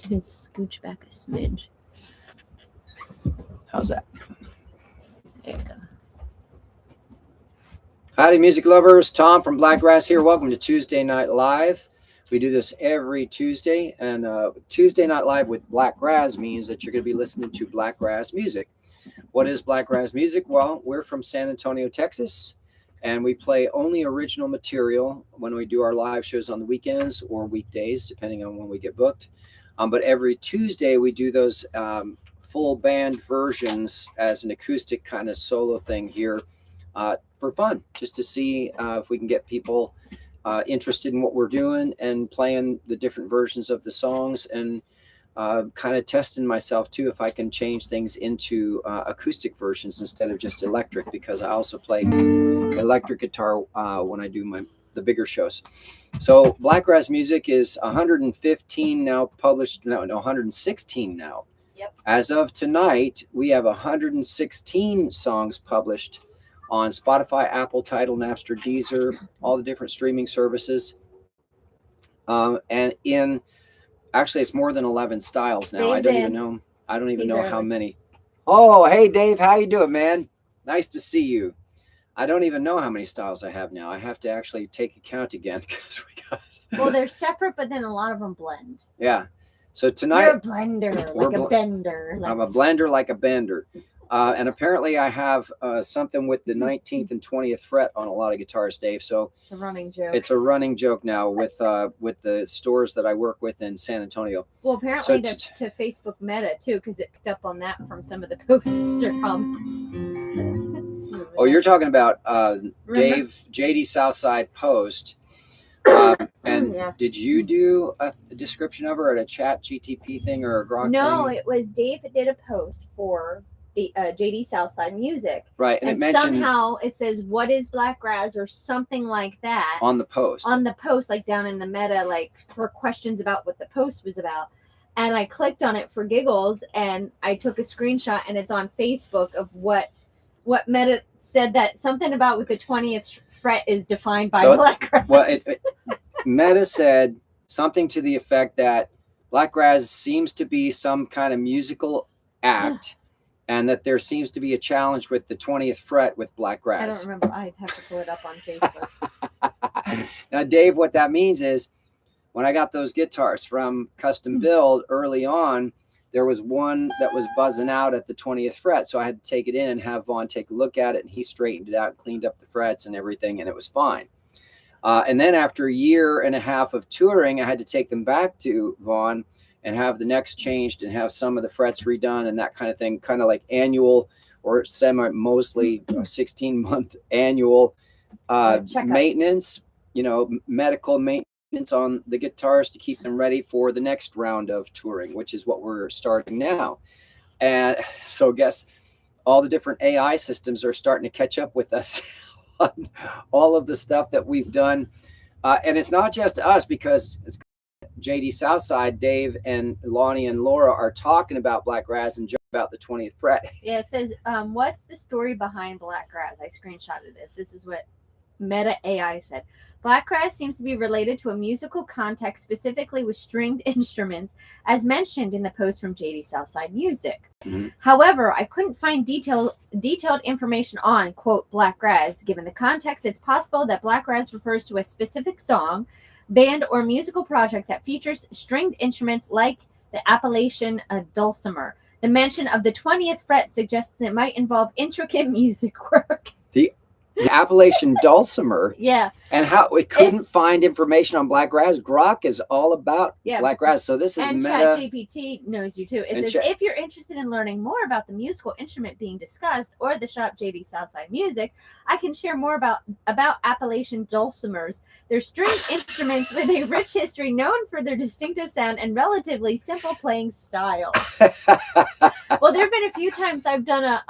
You can scooch back a smidge. How's that? There you go. Howdy, music lovers. Tom from Blagkraz here. Welcome to Tuesday Night Live. We do this every Tuesday, and Tuesday Night Live with Blagkraz means that you're going to be listening to Blagkraz music. What is Blagkraz music? Well, we're from San Antonio, Texas, and we play only original material when we do our live shows on the weekends or weekdays, depending on when we get booked. But every Tuesday, we do those full band versions as an acoustic kind of solo thing here for fun, just to see if we can get people interested in what we're doing and playing the different versions of the songs, and kind of testing myself too if I can change things into acoustic versions instead of just electric, because I also play electric guitar when I do the bigger shows. So Blagkraz music is 115 now published, no 116 now. Yep. As of tonight, we have 116 songs published on Spotify, Apple, Tidal, Napster, Deezer, all the different streaming services. And actually, it's more than 11 styles now. I don't even know how many. Oh, hey, Dave, how you doing, man? Nice to see you. I don't even know how many styles I have now. I have to actually take account again because we got. Well, they're separate, but then a lot of them blend. Yeah. So tonight, you're a blender, like a bender. I'm a blender like a bender. And apparently I have something with the 19th and 20th fret on a lot of guitars, Dave. So it's a running joke. It's a running joke now with the stores that I work with in San Antonio. Well, apparently to Facebook Meta too, because it picked up on that from some of the posts or comments. Oh, you're talking about Dave JD Southside post. And yeah. Did you do a description of her at a chat GTP thing or a Grok No, thing? It was Dave that did a post for JD Southside music. Right. And it mentioned, somehow it says, what is Blagkraz or something like that. On the post. On the post, like down in the meta, like for questions about what the post was about. And I clicked on it for giggles and I took a screenshot and it's on Facebook of what meta said, that something about with the 20th fret is defined by Blagkraz. Well, meta said something to the effect that Blagkraz seems to be some kind of musical act. And that there seems to be a challenge with the 20th fret with Blagkraz. I don't remember. I'd have to pull it up on Facebook. Now, Dave, what that means is when I got those guitars from Custom Build early on, there was one that was buzzing out at the 20th fret. So I had to take it in and have Vaughn take a look at it. And he straightened it out, cleaned up the frets and everything, and it was fine. And then after a year and a half of touring, I had to take them back to Vaughn and have the necks changed and have some of the frets redone and that kind of thing, kind of like annual or mostly 16-month annual maintenance, medical maintenance on the guitars to keep them ready for the next round of touring, which is what we're starting now. And so guess all the different AI systems are starting to catch up with us on all of the stuff that we've done. And it's not just us, because it's JD Southside, Dave and Lonnie and Laura are talking about Blagkraz and about the 20th fret. Yeah, it says, what's the story behind Blagkraz? I screenshotted this. This is what Meta AI said. Blagkraz seems to be related to a musical context, specifically with stringed instruments, as mentioned in the post from JD Southside Music. Mm-hmm. However, I couldn't find detailed information on, quote, Blagkraz. Given the context, it's possible that Blagkraz refers to a specific song, band, or musical project that features stringed instruments like the Appalachian dulcimer. The mention of the 20th fret suggests that it might involve intricate music work. The Appalachian dulcimer. Yeah. And how we couldn't find information on Blagkraz. Grok is all about Blagkraz. So this is and meta. ChatGPT knows you too. It says, if you're interested in learning more about the musical instrument being discussed or the shop JD Southside Music, I can share more about Appalachian dulcimers. They're stringed instruments with a rich history, known for their distinctive sound and relatively simple playing style. Well, there have been a few times I've done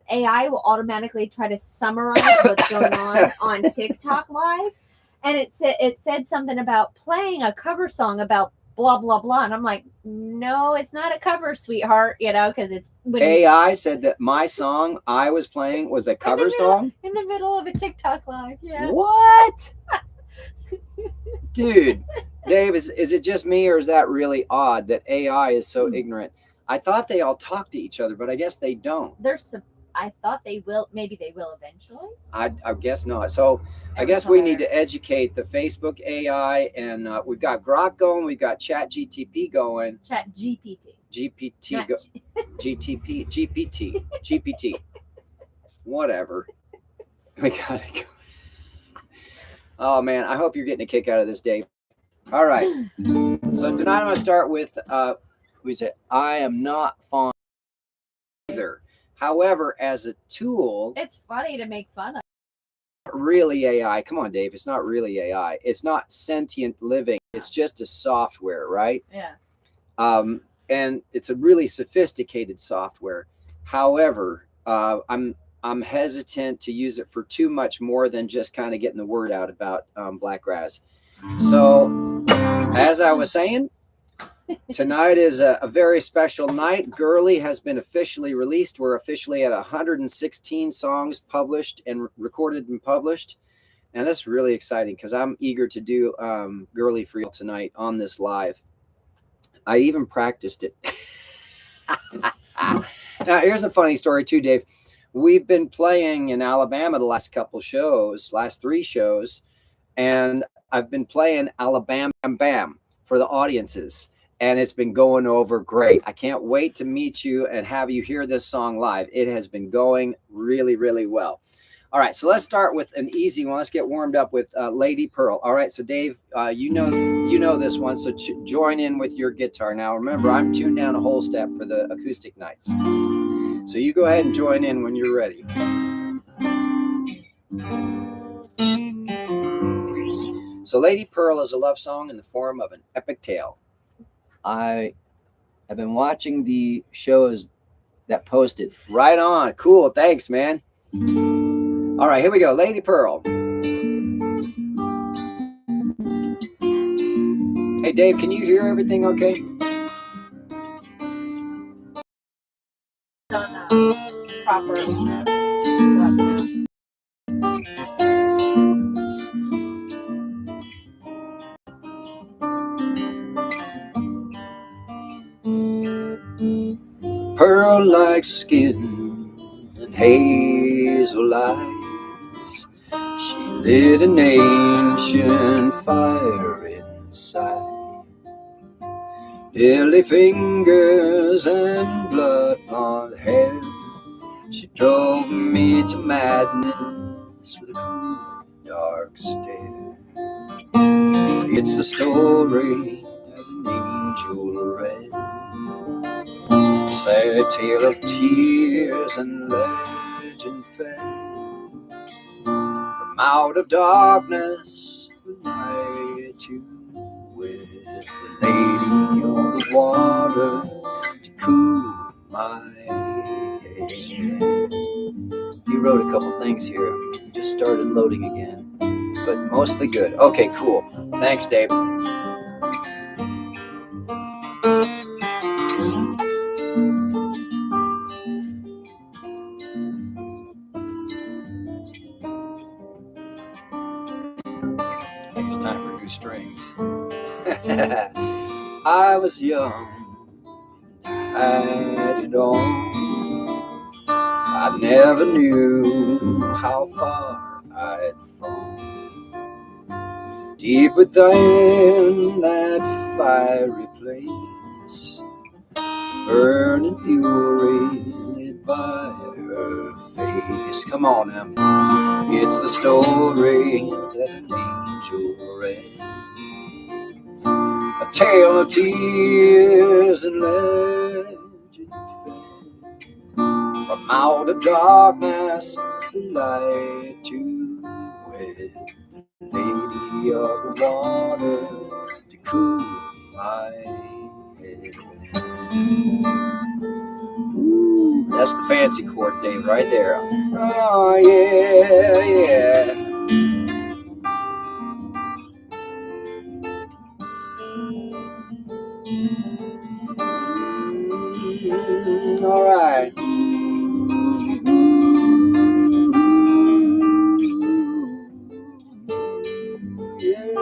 AI will automatically try to summarize what's going on TikTok Live, and it said something about playing a cover song about blah blah blah, and I'm like, no, it's not a cover, sweetheart, because it's AI said that my song I was playing was a cover song in the middle of a TikTok Live. Yeah. What? Dude, Dave, is it just me, or is that really odd that AI is so ignorant? I thought they all talk to each other, but I guess they don't. I thought they will. Maybe they will eventually. I guess not. So I guess we need to educate the Facebook AI, and we've got Grok going, we've got Chat GTP going. Chat GPT. GPT, GTP, GPT, GPT. Whatever. We gotta go. Oh man, I hope you're getting a kick out of this, Dave. All right. So tonight I'm gonna start with we said I am not fond either. However, as a tool, it's funny to make fun of. Really AI. Come on, Dave. It's not really AI. It's not sentient living. It's just a software, right? Yeah. And it's a really sophisticated software. However, I'm hesitant to use it for too much more than just kind of getting the word out about Blakgraz. So, as I was saying, tonight is a very special night. Girly has been officially released. We're officially at 116 songs published and recorded and published. And that's really exciting because I'm eager to do Girly for you tonight on this live. I even practiced it. Now, here's a funny story too, Dave. We've been playing in Alabama the last last 3 shows, and I've been playing Alabam-bam-BAM for the audiences, and it's been going over great. I can't wait to meet you and have you hear this song live. It has been going really, really well. All right, so let's start with an easy one. Let's get warmed up with Lady Pearl. All right, so Dave, you know this one, so join in with your guitar. Now, remember, I'm tuned down a whole step for the acoustic nights. So you go ahead and join in when you're ready. So Lady Pearl is a love song in the form of an epic tale. I have been watching the shows that posted. Right on. Cool. Thanks, man. All right, here we go. Lady Pearl. Hey, Dave, can you hear everything okay? Done proper stuff now. Pearl-like skin and hazel eyes, she lit an ancient fire inside. Lily fingers and blood-blonde hair, she drove me to madness with a cool, dark stare. It's the story that an angel read, a sad tale of tears and legend fed. From out of darkness, the light to with the lady on the water to cool my head. He wrote a couple things here. Just started loading again, but mostly good. Okay, cool. Thanks, Dave. It's time for new strings. I was young, had it all. I never knew how far I'd fall. Deep within that fiery place, burning fury lit by her face. Come on now. It's the story that an angel read, a tale of tears and legend fed. From out of darkness, the light to wed, the lady of the water to cool my head. Ooh, that's the fancy chord, Dave, right there. Oh, yeah, yeah. All right. Yeah.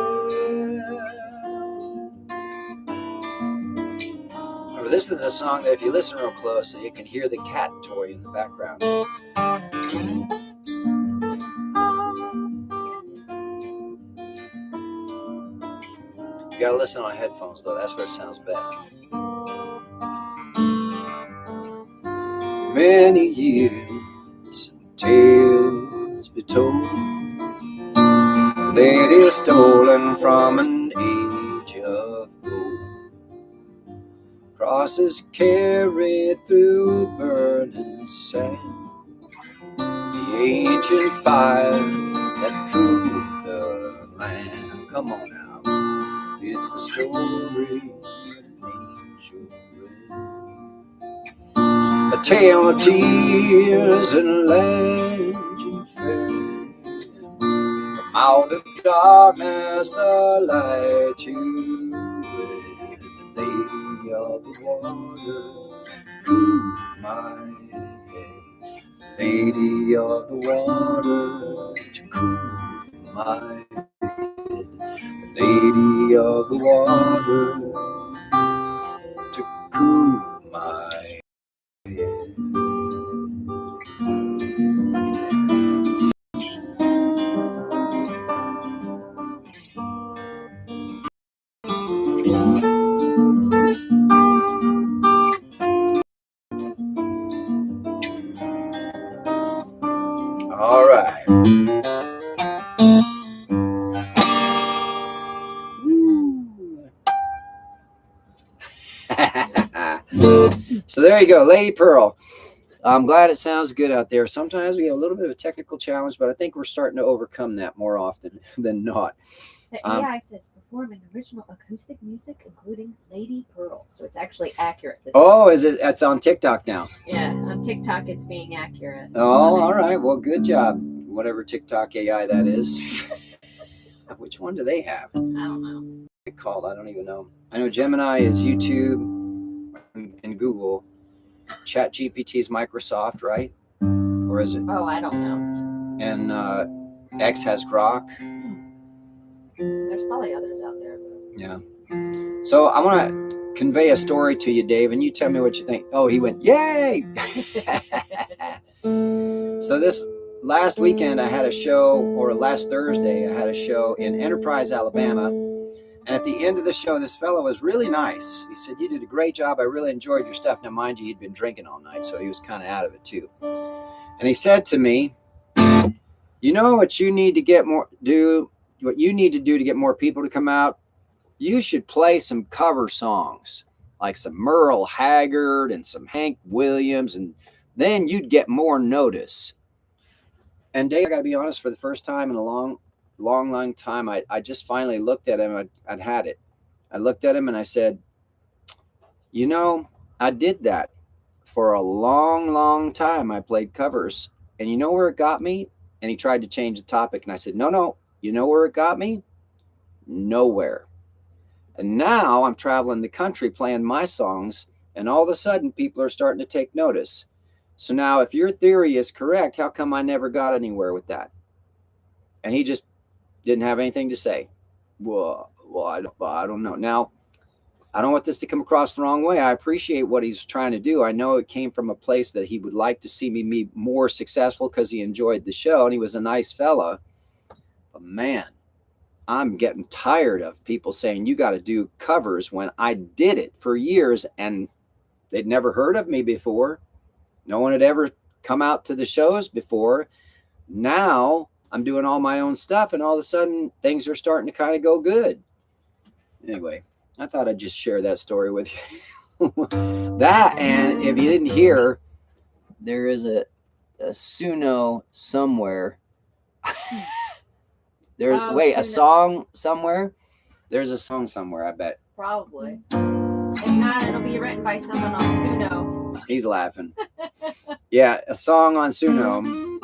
But this is a song that if you listen real close, you can hear the cat toy in the background. You gotta listen on headphones though, that's where it sounds best. Many years tales be told, lady stolen from an age of gold, crosses carried through burning sand, the ancient fire that cooled the land. Come on now, it's the story of an angel read, a tale of tears and legend fair. From out of darkness the light to red, the lady of the water cooled my head, the lady of the water to cool my head, the lady of the water to cool my head. All right. So there you go, Lady Pearl. I'm glad it sounds good out there. Sometimes we have a little bit of a technical challenge, but I think we're starting to overcome that more often than not. The AI says performing original acoustic music, including Lady Pearl. So it's actually accurate. Oh, is it? It's on TikTok now. Yeah, on TikTok it's being accurate. Oh, all right. Well, good job. Whatever TikTok AI that is. Which one do they have? I don't know. What's it called? I don't even know. I know Gemini is YouTube and Google. ChatGPT is Microsoft, right? Or is it? Oh, I don't know. And X has Grok. There's probably others out there. But... Yeah. So I want to convey a story to you, Dave, and you tell me what you think. Oh, he went, yay! So this last weekend I had a show, or last Thursday I had a show in Enterprise, Alabama. And at the end of the show, this fellow was really nice. He said, you did a great job. I really enjoyed your stuff. Now, mind you, he'd been drinking all night, so he was kind of out of it too. And he said to me, you know what you need to get more do? What you need to do to get more people to come out? You should play some cover songs, like some Merle Haggard and some Hank Williams, and then you'd get more notice. And Dave, I got to be honest, for the first time in a long time, I just finally looked at him. I'd had it. I looked at him and I said, you know, I did that for a long time. I played covers, and you know where it got me? And he tried to change the topic, and I said, no, you know where it got me? Nowhere. And now I'm traveling the country playing my songs, and all of a sudden people are starting to take notice. So now if your theory is correct, how come I never got anywhere with that? And he just didn't have anything to say. Well, I don't know. Now, I don't want this to come across the wrong way. I appreciate what he's trying to do. I know it came from a place that he would like to see me be more successful because he enjoyed the show and he was a nice fella. But man, I'm getting tired of people saying you got to do covers when I did it for years and they'd never heard of me before. No one had ever come out to the shows before. Now I'm doing all my own stuff and all of a sudden things are starting to kind of go good. Anyway, I thought I'd just share that story with you. That, and if you didn't hear, there is a Suno somewhere. There's a song somewhere. There's a song somewhere, I bet. Probably. If not, it'll be written by someone on Suno. He's laughing. Yeah, a song on Suno.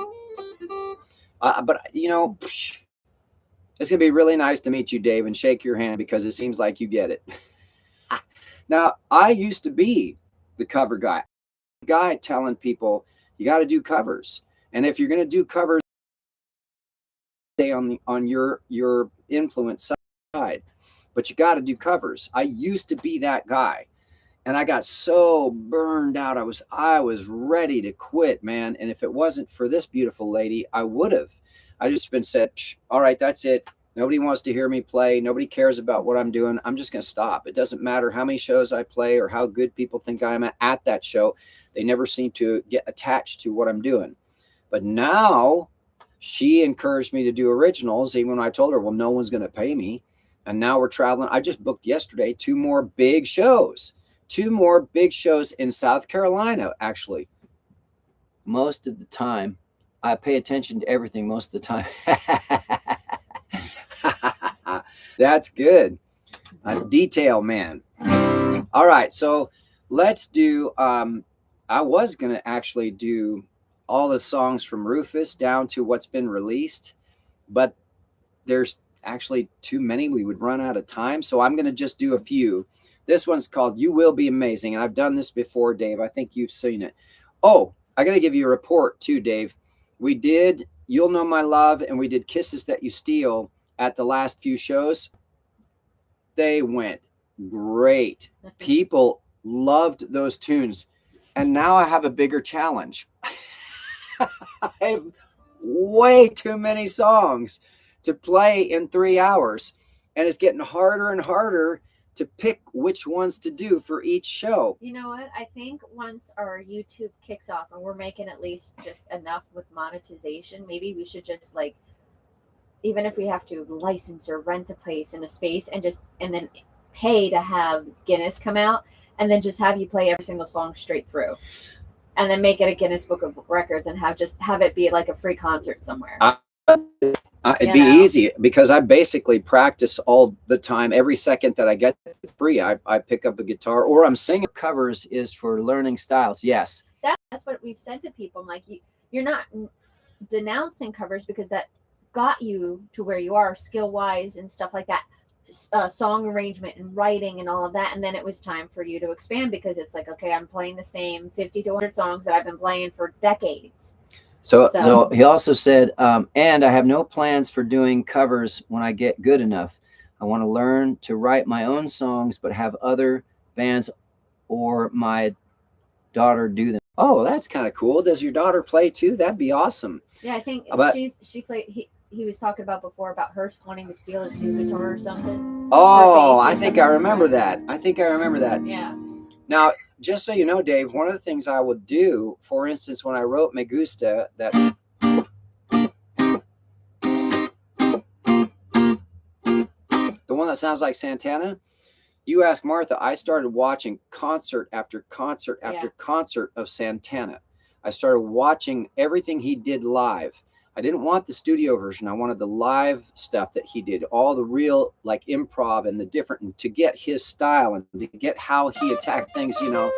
But you know, it's gonna be really nice to meet you, Dave, and shake your hand because it seems like you get it. Now, I used to be the cover guy telling people you got to do covers, and if you're gonna do covers, stay on your influence side, but you got to do covers. I used to be that guy, and I got so burned out. I was ready to quit, man. And if it wasn't for this beautiful lady, I would have. I just been said, all right, that's it. Nobody wants to hear me play. Nobody cares about what I'm doing. I'm just going to stop. It doesn't matter how many shows I play or how good people think I am at that show. They never seem to get attached to what I'm doing. But now she encouraged me to do originals, even when I told her, well, no one's going to pay me. And now we're traveling. I just booked yesterday 2 more big shows. 2 more big shows in South Carolina, actually. Most of the time, I pay attention to everything most of the time. That's good. Detail man. All right, so let's do, I was going to actually do all the songs from Rufus down to what's been released, but there's actually too many. We would run out of time, so I'm going to just do a few. This one's called You Will Be Amazing, and I've done this before, Dave. I think you've seen it. Oh, I got to give you a report too, Dave. We did You'll Know My Love, and we did Kisses That You Steal at the last few shows. They went great. People loved those tunes. And now I have a bigger challenge. I have way too many songs to play in 3 hours. And it's getting harder and harder to pick which ones to do for each show. You know what? I think once our YouTube kicks off and we're making at least just enough with monetization, maybe we should just like, even if we have to license or rent a place in a space and then pay to have Guinness come out and then just have you play every single song straight through and then make it a Guinness Book of Records and have it be like a free concert somewhere. It'd be easy because I basically practice all the time. Every second that I get free, I pick up a guitar or I'm singing. Covers is for learning styles. Yes. That's what we've said to people. I'm like, you're not denouncing covers because that got you to where you are skill wise and stuff like that, song arrangement and writing and all of that. And then it was time for you to expand because it's like, okay, I'm playing the same 50 to 100 songs that I've been playing for decades. So he also said, and I have no plans for doing covers when I get good enough. I want to learn to write my own songs, but have other bands or my daughter do them. Oh, that's kind of cool. Does your daughter play too? That'd be awesome. Yeah, I think she played. He was talking about before about her wanting to steal his new guitar or something. Oh, I think I remember that. Yeah. Now, just so you know, Dave, one of the things I would do, for instance, when I wrote Me Gusta, that the one that sounds like Santana, you ask Martha, I started watching concert after concert after concert of Santana. I started watching everything he did live. I didn't want the studio version. I wanted the live stuff that he did, all the real like improv and the different, to get his style and to get how he attacked things, you know,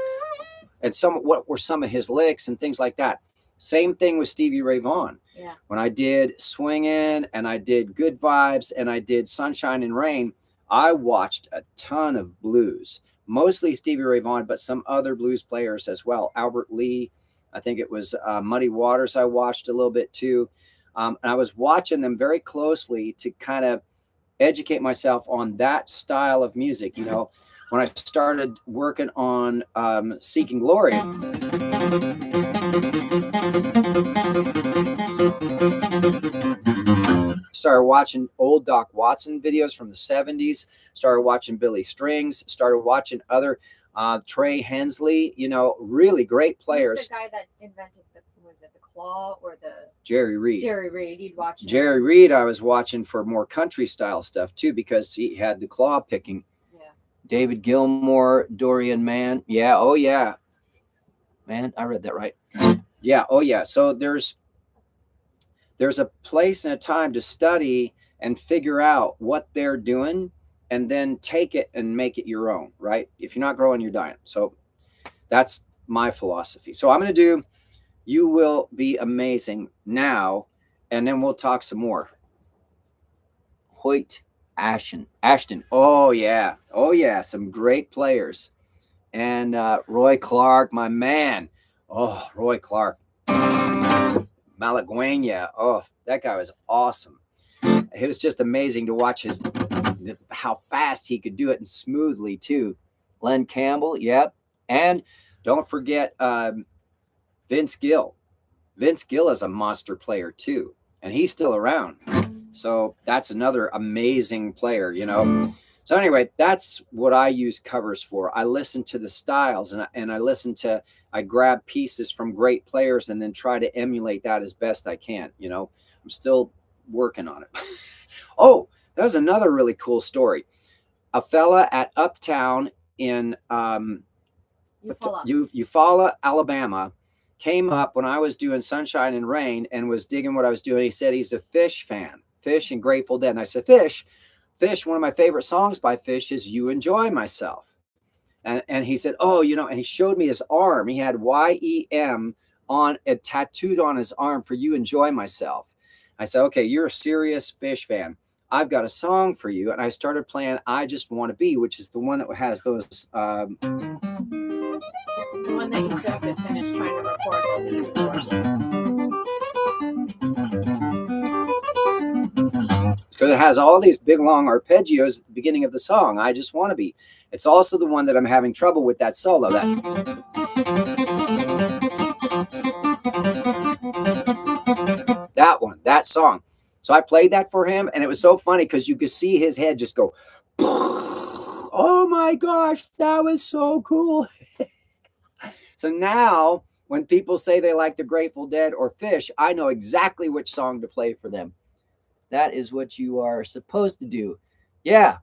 and what were some of his licks and things like that. Same thing with Stevie Ray Vaughan. Yeah. When I did Swingin' and I did Good Vibes and I did Sunshine and Rain, I watched a ton of blues, mostly Stevie Ray Vaughan, but some other blues players as well. Albert Lee, I think it was Muddy Waters I watched a little bit too. And I was watching them very closely to kind of educate myself on that style of music. You know, when I started working on Seeking Glory, started watching old Doc Watson videos from the 70s, started watching Billy Strings, started watching other Trey Hensley, you know, really great players. Who's the guy that invented was it the claw or the Jerry Reed? Jerry Reed, you'd watch him. Jerry Reed I was watching for more country style stuff too, because he had the claw picking. Yeah. David Gilmour, Dorian Mann. Yeah, oh yeah. Man, I read that right. Yeah, oh yeah. So there's a place and a time to study and figure out what they're doing and then take it and make it your own, right? If you're not growing, you're dying. So that's my philosophy. So I'm going to do You Will Be Amazing now, and then we'll talk some more. Hoyt Ashton. Oh yeah. Some great players. And Roy Clark, my man. Oh, Roy Clark. Malaguena. Oh, that guy was awesome. It was just amazing to watch how fast he could do it and smoothly too. Len Campbell, yep. And don't forget Vince Gill. Vince Gill is a monster player too, and he's still around. So that's another amazing player, you know. So anyway, that's what I use covers for. I listen to the styles, and I grab pieces from great players and then try to emulate that as best I can. You know, I'm still working on it. Oh, that was another really cool story. A fella at Uptown in Eufaula, Alabama, came up when I was doing Sunshine and Rain and was digging what I was doing. He said he's a Fish fan, Fish and Grateful Dead. And I said, Fish, one of my favorite songs by Fish is You Enjoy Myself. And he said, oh, you know, and he showed me his arm. He had YEM on it tattooed on his arm for You Enjoy Myself. I said, okay, you're a serious Fish fan. I've got a song for you. And I started playing I Just Want to Be, which is the one that has those the one that you still could finish trying to record the leads for. Because it has all these big long arpeggios at the beginning of the song. I Just Want to Be. It's also the one that I'm having trouble with that solo. That one, that song. So I played that for him, and it was so funny because you could see his head just go, oh my gosh, that was so cool. So now when people say they like the Grateful Dead or Fish, I know exactly which song to play for them. That is what you are supposed to do. Yeah,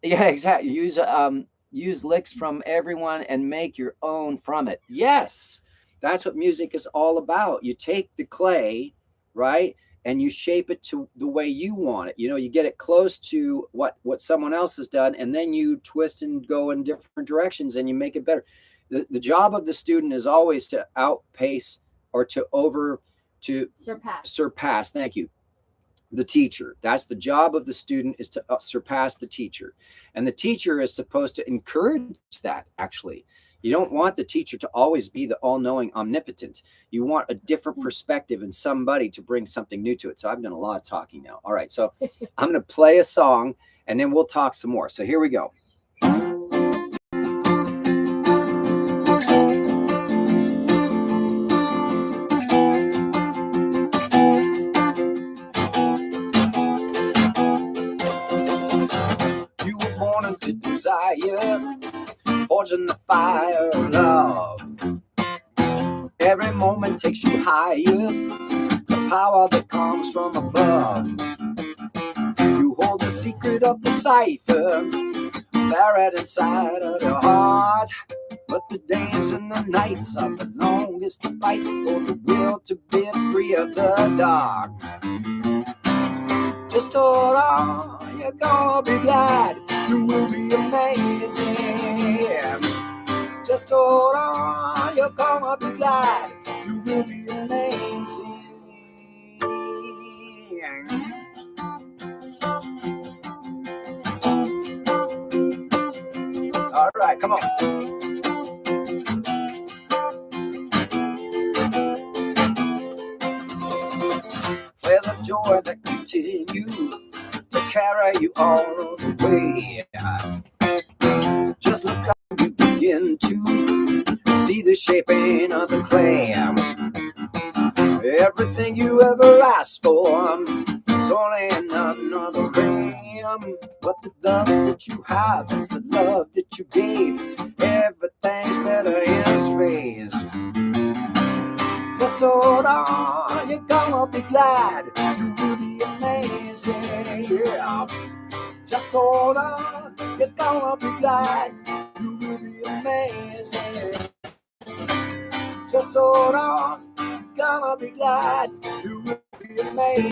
exactly. Use licks from everyone and make your own from it. Yes, that's what music is all about. You take the clay, right, and you shape it to the way you want it. You know, you get it close to what someone else has done, and then you twist and go in different directions and you make it better. The job of the student is always to outpace or to surpass. Thank you. The teacher. That's the job of the student, is to surpass the teacher. And the teacher is supposed to encourage that, actually. You don't want the teacher to always be the all-knowing omnipotent. You want a different perspective and somebody to bring something new to it. So I've done a lot of talking now. All right, so I'm going to play a song and then we'll talk some more. So here we go. Desire, forged in the fire of love. Every moment takes you higher, the power that comes from above. You hold the secret of the cipher, buried inside of your heart. But the days and the nights are the longest to fight for the will to be free of the dark. Just hold on, you're gonna be glad. You will be amazing. Just hold on, you're gonna be glad. You will be amazing. All right, come on. Flares of joy that continue to carry you all the way. Just look up, you begin to see the shaping of the clay. Everything you ever asked for, it's only another ram. But the love that you have is the love that you gave. Everything's better in space. Just hold on, you're gonna be glad. You will be amazing, yeah. Just hold on, you're gonna be glad. You will be amazing. Just hold on, you're gonna be glad. You will be amazing.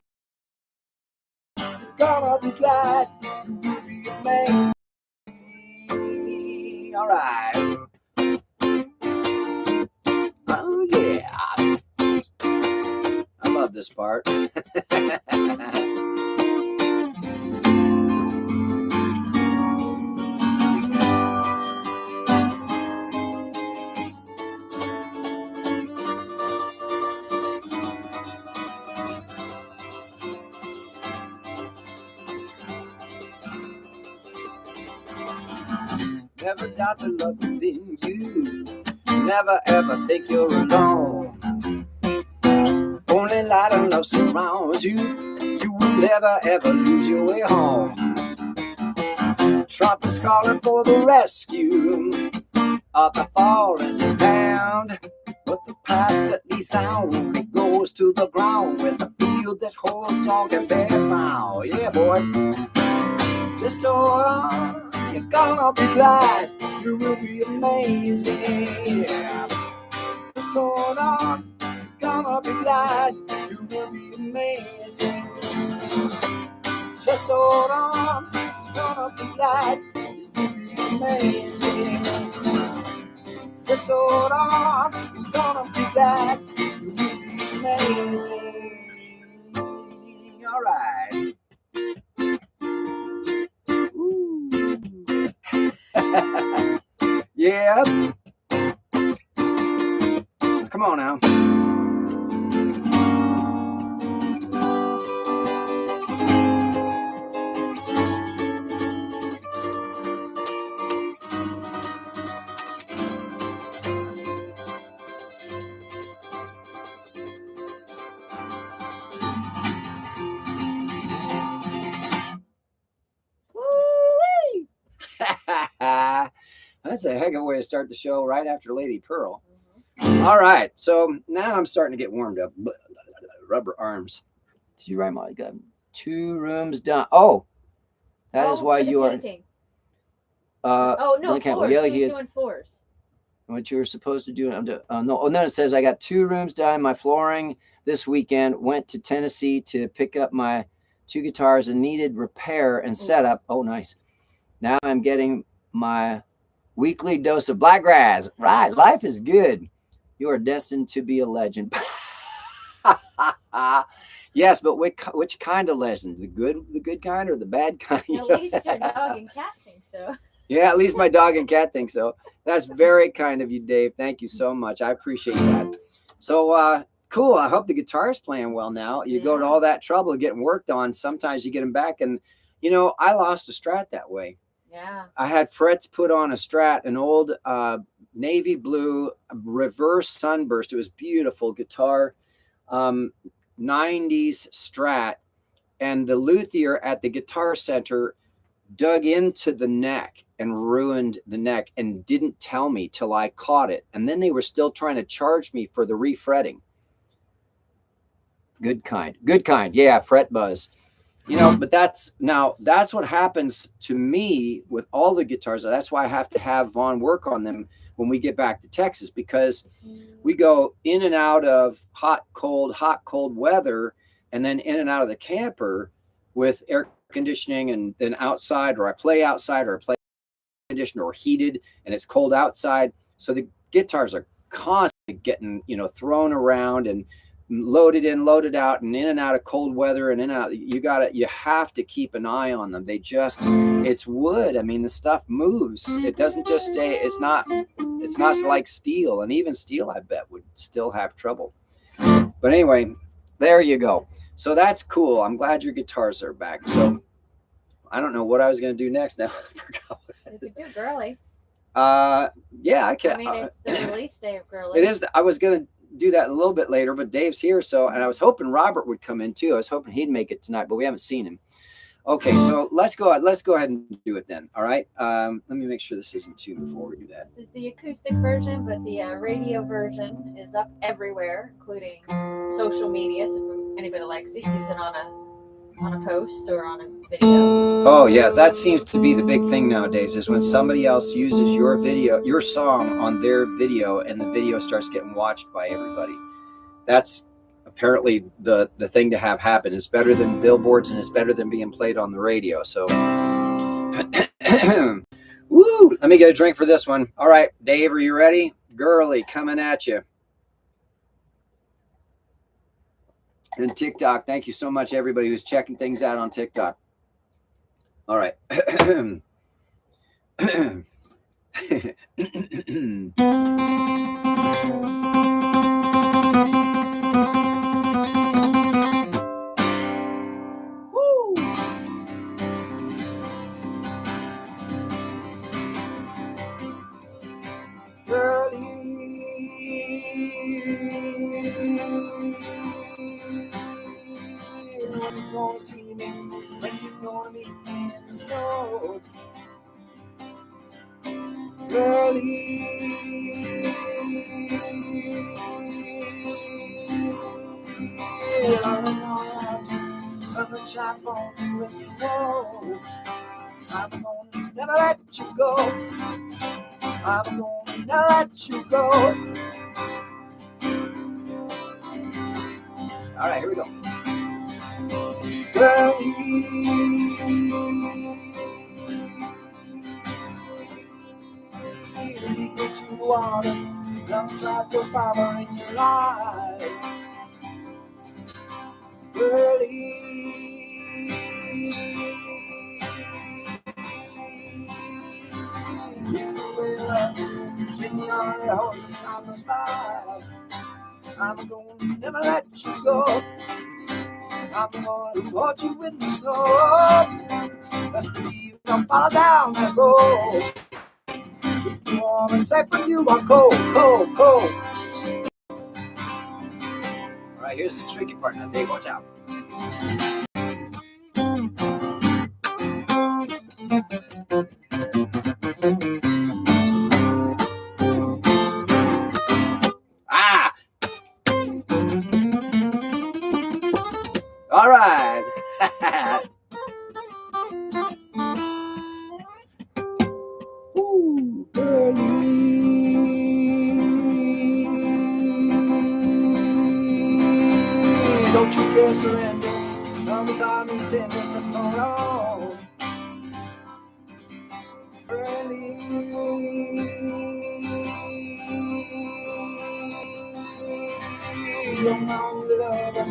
You're gonna be glad. You will be amazing. All right. Oh yeah. I love this part. Never doubt the love within you. never ever think you're alone. Only light and love surrounds you. You will never ever lose your way home. Trump is calling for the rescue of the fallen band. But the path that leads down only goes to the ground, where the field that holds all can be found. Yeah, boy. Just hold on, you're gonna be glad. You will be amazing. Yeah. Just hold on, you're gonna be glad. You will be amazing. Just hold on, you're gonna be glad. You will be amazing. Just hold on, you're gonna be glad. You will be amazing. All right. Ooh. Yeah. Come on now. Woo-wee. That's a heck of a way to start the show right after Lady Pearl. All right, so now I'm starting to get warmed up. Rubber arms. Did you write my God? 2 rooms done. Oh, that is why you painting. are. Oh no, floors. Yeah, he was doing floors. What you were supposed to do. No. And then it says I got 2 rooms done. My flooring this weekend. Went to Tennessee to pick up my 2 guitars and needed repair and setup. Oh, nice. Now I'm getting my weekly dose of Blagkraz. Right, life is good. You are destined to be a legend. Yes, but which kind of legend? The good kind or the bad kind? At least your dog and cat think so. Yeah, at least my dog and cat think so. That's very kind of you, Dave. Thank you so much. I appreciate that. So cool. I hope the guitar's playing well now. You go to all that trouble of getting worked on. Sometimes you get them back, and I lost a Strat that way. Yeah. I had frets put on a Strat, an old navy blue reverse sunburst. It was beautiful guitar, 90s Strat, and the luthier at the Guitar Center dug into the neck and ruined the neck and didn't tell me till I caught it. And then they were still trying to charge me for the refretting. Good kind. Yeah, fret buzz. But that's what happens to me with all the guitars. That's why I have to have Vaughn work on them when we get back to Texas, because we go in and out of hot, cold weather, and then in and out of the camper with air conditioning, and then outside, or I play outside, or I play conditioned or heated, and it's cold outside. So the guitars are constantly getting, thrown around and loaded in, loaded out, and in and out of cold weather, and in and out. You have to keep an eye on them. It's wood. I mean, the stuff moves. It doesn't just stay. It's not like steel, and even steel, I bet, would still have trouble. But anyway, there you go. So that's cool. I'm glad your guitars are back. So I don't know what I was going to do next now. I forgot. You could do Girly. Yeah, I can. I mean, it's the release day of Girly. It is. I was going to do that a little bit later, but Dave's here, and I was hoping Robert would come in too. I was hoping he'd make it tonight, but we haven't seen him. Okay, so let's go ahead and do it then. All right. Let me make sure this isn't tune before we do that. This is the acoustic version, but the radio version is up everywhere, including social media. So if anybody likes it, use it on a post or on a video. Oh yeah, that seems to be the big thing nowadays, is when somebody else uses your song on their video, and the video starts getting watched by everybody. That's apparently the thing to have happen. It's better than billboards, and it's better than being played on the radio. So woo, let me get a drink for this one. All right, Dave, are you ready? Girly coming at you. And TikTok, thank you so much, everybody who's checking things out on TikTok. All right. Woo! Girly, Girly, sun shines on you and you know I'm gonna never let you go. I'm gonna never let you go. All right, here we go. Girly, lead me to water. Lungs like those fire in your life. Girly, it's the way I love you. Spin me on the horse as time goes by. I'm gonna never let you go. I'm gonna hold you in the snow. Let's believe I'll follow down that road. Keep you warm and safe when you are cold, cold, cold. All right, here's the tricky part now, Dave. Watch out. Ah! All right. Ooh, girly. Don't you dare surrender. Numbers are intended, just hold on. Girly. You're my only lover,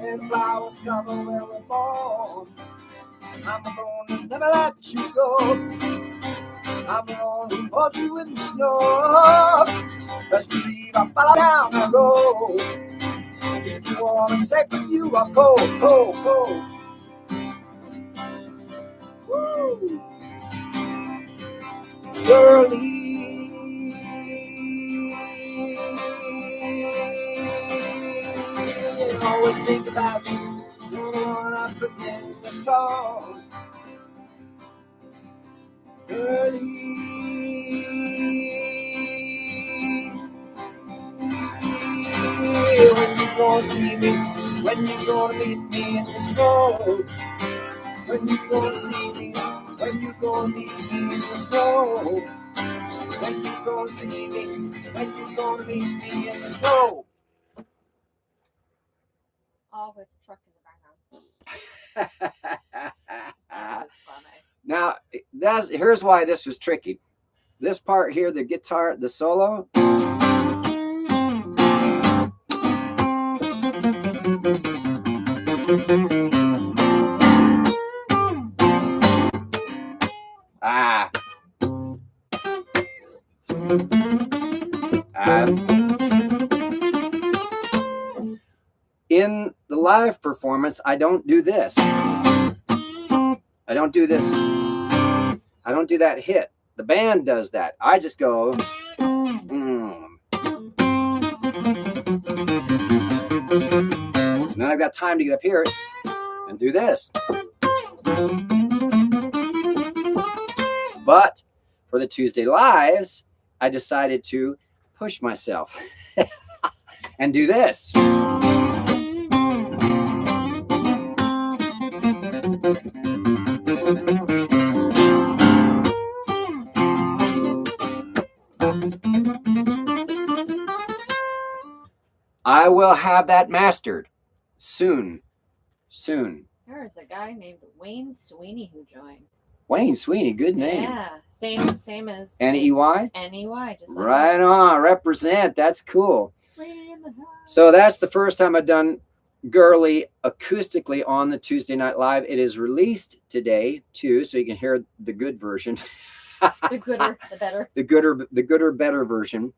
and flowers cover where we're born. I'm gonna never let you go. I'm gonna hold you in the snow. Best believe I'll follow down that road. Keep you warm and safe when you are cold, cold, cold. Woo! Girly. Always think about you. You're the one I put in the song. Girly. When you gonna see me? When you gonna meet me in the snow? When you gonna see me? When you gonna meet me in the snow? When you gonna see me? When you gonna meet me in the snow? All with truck in the background. That was funny. Now, here's why this was tricky. This part here, the guitar, the solo. In the live performance, I don't do this. I don't do this. I don't do that hit. The band does that. I just go. And then I've got time to get up here and do this. But for the Tuesday lives, I decided to push myself and do this. I will have that mastered soon. There is a guy named Wayne Sweeney who joined. Wayne Sweeney, good name. Yeah, same as N-E-Y? N-E-Y, just like Right on, represent. That's cool. Sweeney in the house. So that's the first time I've done Girly acoustically on the Tuesday Night Live. It is released today too, so you can hear the good version. The gooder, the better. The gooder, better version.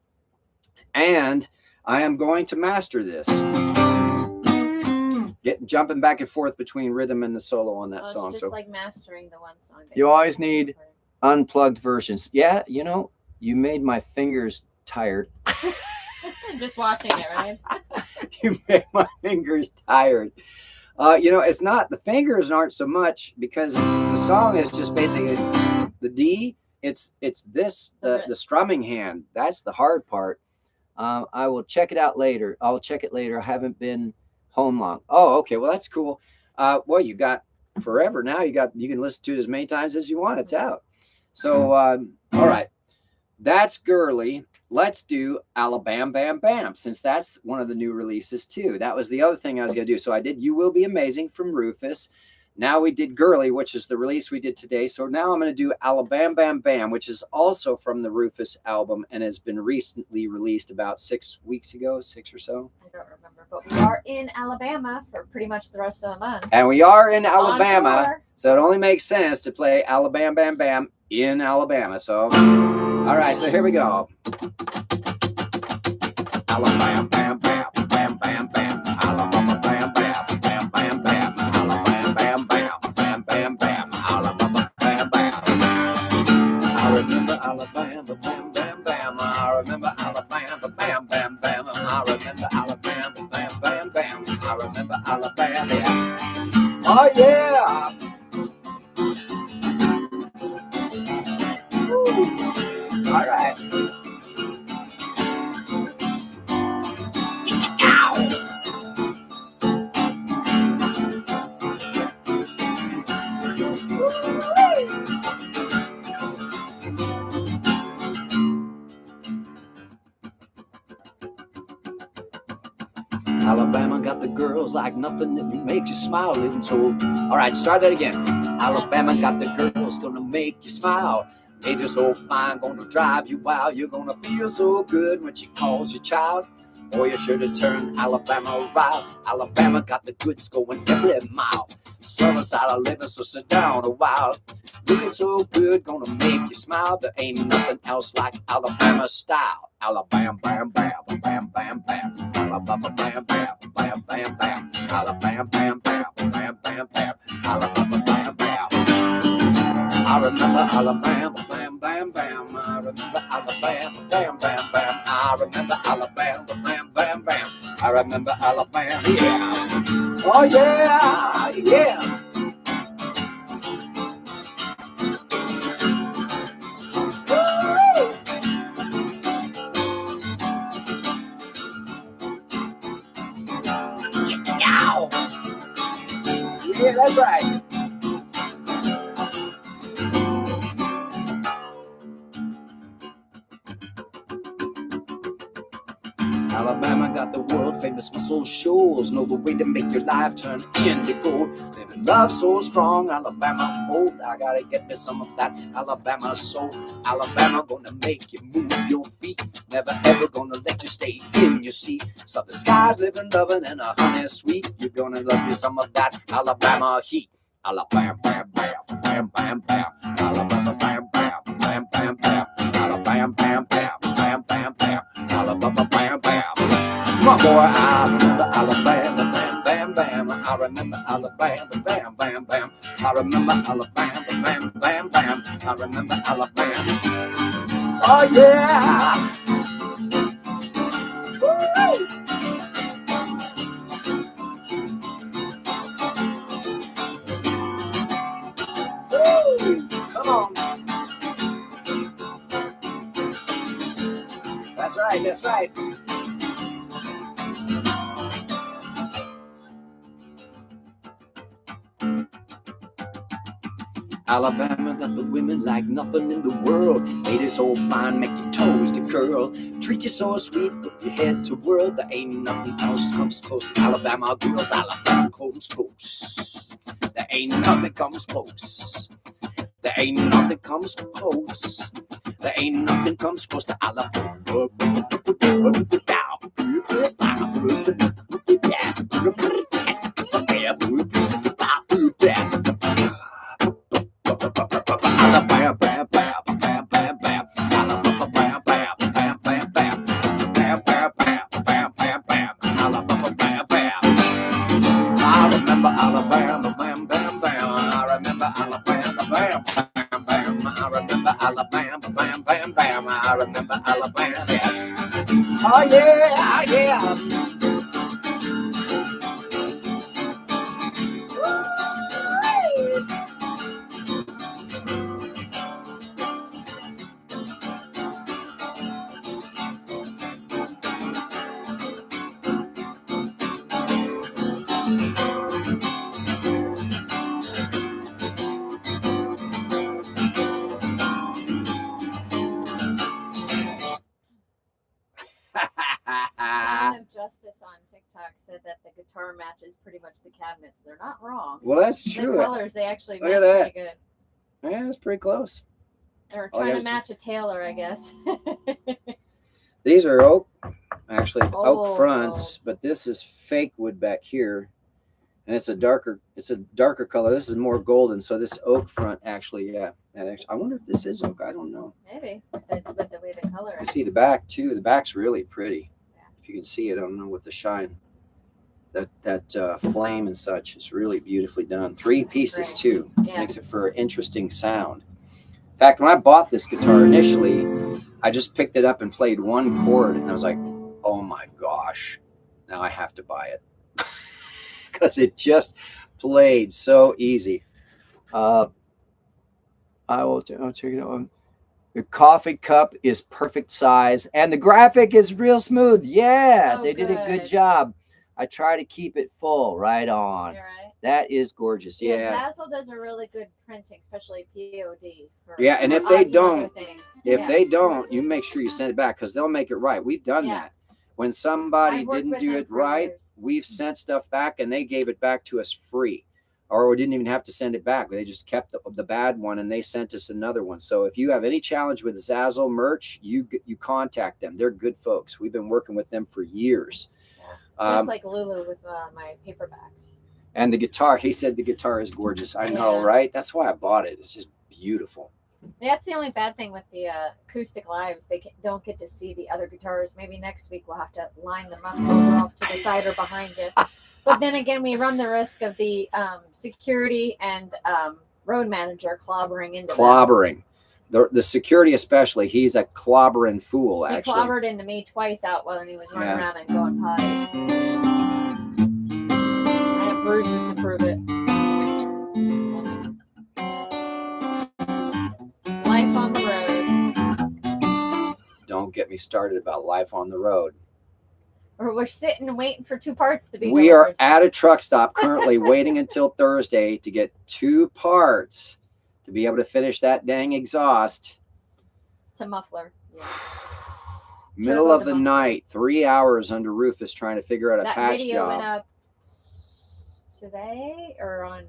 And I am going to master this. Jumping back and forth between rhythm and the solo on that song. It's just like mastering the one song. You always need unplugged versions. Yeah, you made my fingers tired. Just watching it, right? You made my fingers tired. It's not, the fingers aren't so much, because the song is just basically the D. It's this, the strumming hand. That's the hard part. I will check it out later. I'll check it later. I haven't been home long. Oh, okay. Well, that's cool. Well, you got forever now. You can listen to it as many times as you want. It's out. So, all right. That's Girly. Let's do Alabam-bam-bam, since that's one of the new releases too. That was the other thing I was going to do. So I did You Will Be Amazing from Rufus. Now we did Girly, which is the release we did today. So now I'm going to do Alabam-bam-bam, which is also from the Rufus album and has been recently released about 6 weeks ago, 6 or so. I don't remember, but we are in Alabama for pretty much the rest of the month. And we are in Alabama, so it only makes sense to play Alabam-bam-bam in Alabama. So, all right, so here we go. Alabam-bam-bam, bam-bam-bam, Alabama-bam-bam, bam-bam-bam, Alabam-bam-bam, bam-bam-bam, Alabama-bam-bam. I remember Alabama, bam-bam-bam. I remember Alabama, bam-bam-bam. I remember Alabama, bam-bam-bam. I remember Alabama, yeah. Oh, yeah. Woo. All right. Alabama got the girls like nothing that makes you smile, living so. All right, start that again. Alabama got the girls gonna make you smile. Made you so fine, gonna drive you wild. You're gonna feel so good when she calls you child. Boy, you should have turned Alabama around. Alabama got the goods going every mile. Southern style of living, so sit down a while. Looking so good, gonna make you smile. There ain't nothing else like Alabama style. Alabama, bam, bam, bam, bam, bam. Alabama, bam, bam, bam, bam, bam. Alabama, bam, bam, bam, bam, bam. Alabama, bam, bam. I remember Alabama, bam, bam, bam. I remember Alabama, bam, bam, bam. I remember Alabama, bam, bam, bam. I remember Alabama, yeah. Oh yeah, yeah. Yeah, that's right. Alabama got the world famous muscle shoals. Know the way to make your life turn into gold. Living love so strong, Alabama old. I gotta get me some of that Alabama soul. Alabama gonna make you move your feet. Never ever gonna let you stay in your seat. Southern skies, living, loving, and a honey sweet. You're gonna love you some of that Alabama heat. Alabama, bam, bam, bam, bam, bam. Alabama, bam, bam, bam, bam, bam. Alabama, bam, bam, bam, bam, bam. Alabama, bam, bam. Come on, boy, I remember Alabama, bam, bam, bam. I remember Alabama, bam, bam, bam. I remember Alabama, bam, bam, bam. I remember Alabama. Oh, yeah. Woo! Come on. That's right, that's right. Alabama got the women like nothing in the world. Ladies so fine, make your toes to curl. Treat you so sweet, put your head to whirl. There ain't nothing else comes close to Alabama girls. Alabama comes close. There ain't nothing comes close. There ain't nothing comes close. There ain't nothing comes close to Alabama. I remember Alabama. Oh yeah, yeah. Justice on TikTok said that the guitar matches pretty much the cabinets. They're not wrong. Well, that's The true. colors, they actually Look match at that. pretty good. Yeah, that's pretty close. They're trying to match a Taylor, I guess. These are oak, actually oak Oh. fronts, but this is fake wood back here, and it's a darker color. This is more golden, so this oak front actually, yeah. That actually, I wonder if this is oak. I don't know. Maybe, with the way the color You is. see the back too. The back's really pretty. Yeah. If you can see it, I don't know with the shine. That flame and such is really beautifully done. 3 pieces too. Yeah. Makes it for an interesting sound. In fact, when I bought this guitar initially, I just picked it up and played one chord, and I was like, "Oh my gosh, now I have to buy it," because it just played so easy. I'll check it out. The coffee cup is perfect size, and the graphic is real smooth. Yeah, they did a good job. I try to keep it full. Right on. You're right. That is gorgeous. Yeah. Zazzle does a really good printing, especially POD. Yeah, and if they don't, they don't, you make sure you send it back because they'll make it right. We've done that. When somebody didn't do it right, we've sent stuff back, and they gave it back to us free. Or we didn't even have to send it back. They just kept the bad one, and they sent us another one. So if you have any challenge with Zazzle merch, you contact them. They're good folks. We've been working with them for years. Just like Lulu with my paperbacks. And the guitar, he said the guitar is gorgeous. I know, right? That's why I bought it. It's just beautiful. That's the only bad thing with the acoustic lives. They don't get to see the other guitars. Maybe next week we'll have to line them up over off to the side or behind you. But then again, we run the risk of the security and road manager clobbering into them. The security especially, he's a clobbering fool, actually. He clobbered into me twice out when he was running around and going potty. I have bruises to prove it. Life on the road. Don't get me started about life on the road. Or we're sitting and waiting for 2 parts to be We delivered. are at a truck stop currently waiting until Thursday to get 2 parts to be able to finish that dang exhaust. It's a muffler. Yeah. Middle of the night, 3 hours under Rufus trying to figure out a patch video job. went up today or on?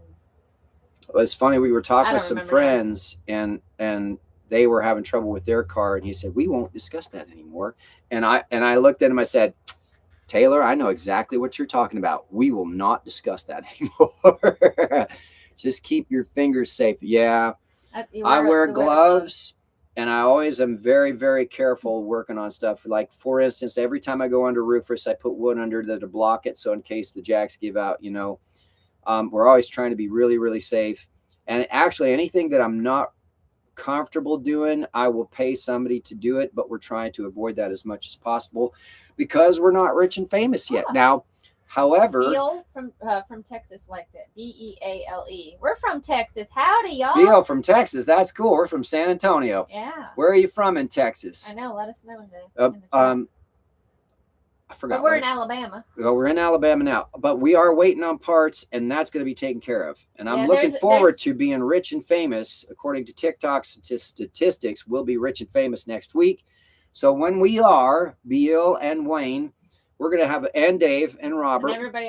It's funny. We were talking with some friends, and they were having trouble with their car, and he said, "We won't discuss that anymore." And I looked at him. I said, "Taylor, I know exactly what you're talking about. We will not discuss that anymore. Just keep your fingers safe." Yeah, I wear gloves. And I always am very, very careful working on stuff. Like, for instance, every time I go under Rufus, I put wood under there to block it. So in case the jacks give out, we're always trying to be really, really safe. And actually, anything that I'm not comfortable doing, I will pay somebody to do it. But we're trying to avoid that as much as possible because we're not rich and famous yet. Now, however, Beal from Texas liked it. Beale. We're from Texas. Howdy, y'all. Beal from Texas. That's cool. We're from San Antonio. Yeah. Where are you from in Texas? I know. Let us know in the I forgot. But we're in Alabama. Well, we're in Alabama now, but we are waiting on parts, and that's going to be taken care of. And I'm looking forward to being rich and famous. According to TikTok statistics, we'll be rich and famous next week. So when we are, Beal and Wayne, we're going to have, and Dave and Robert and everybody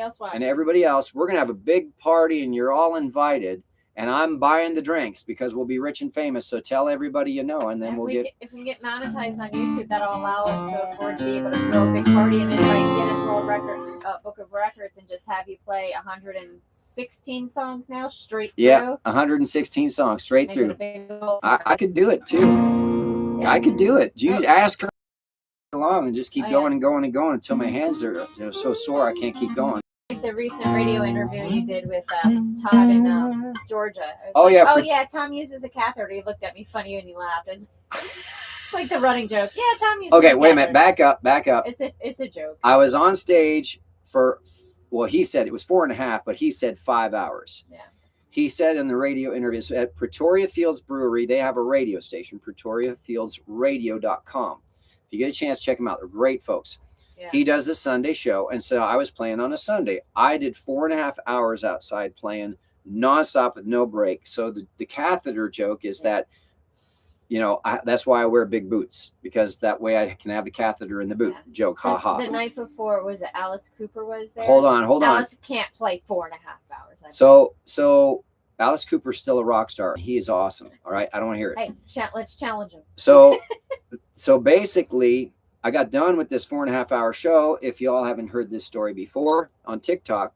else, we're going to have a big party, and you're all invited. And I'm buying the drinks because we'll be rich and famous. So tell everybody you know, and then if we get monetized on YouTube, that'll allow us to afford to be able to throw a big party and invite Guinness World Records, Book of Records, and just have you play 116 songs now straight through. Yeah, 116 songs straight through. I could do it too. Yeah. I could do it. You ask her along and just keep going and going and going until my hands are so sore I can't keep going. The recent radio interview you did with Todd in Georgia. Tom uses a catheter. He looked at me funny and he laughed. It's like the running joke. Yeah, Tom uses a catheter. Wait a minute. Back up. It's a joke. I was on stage for, he said it was 4.5, but he said 5 hours. Yeah. He said in the radio interview at Pretoria Fields Brewery, they have a radio station, PretoriaFieldsRadio.com. If you get a chance, check them out. They're great folks. Yeah. He does a Sunday show, and so I was playing on a Sunday. I did 4.5 hours outside playing nonstop with no break. So the catheter joke is that that's why I wear big boots, because that way I can have the catheter in the boot. Yeah. Joke, ha ha. The night before, was it Alice Cooper was there? Hold on. Alice can't play 4.5 hours. So Alice Cooper's still a rock star. He is awesome. All right, I don't want to hear it. Hey, let's challenge him. So basically, I got done with this 4.5 hour show. If y'all haven't heard this story before, on TikTok.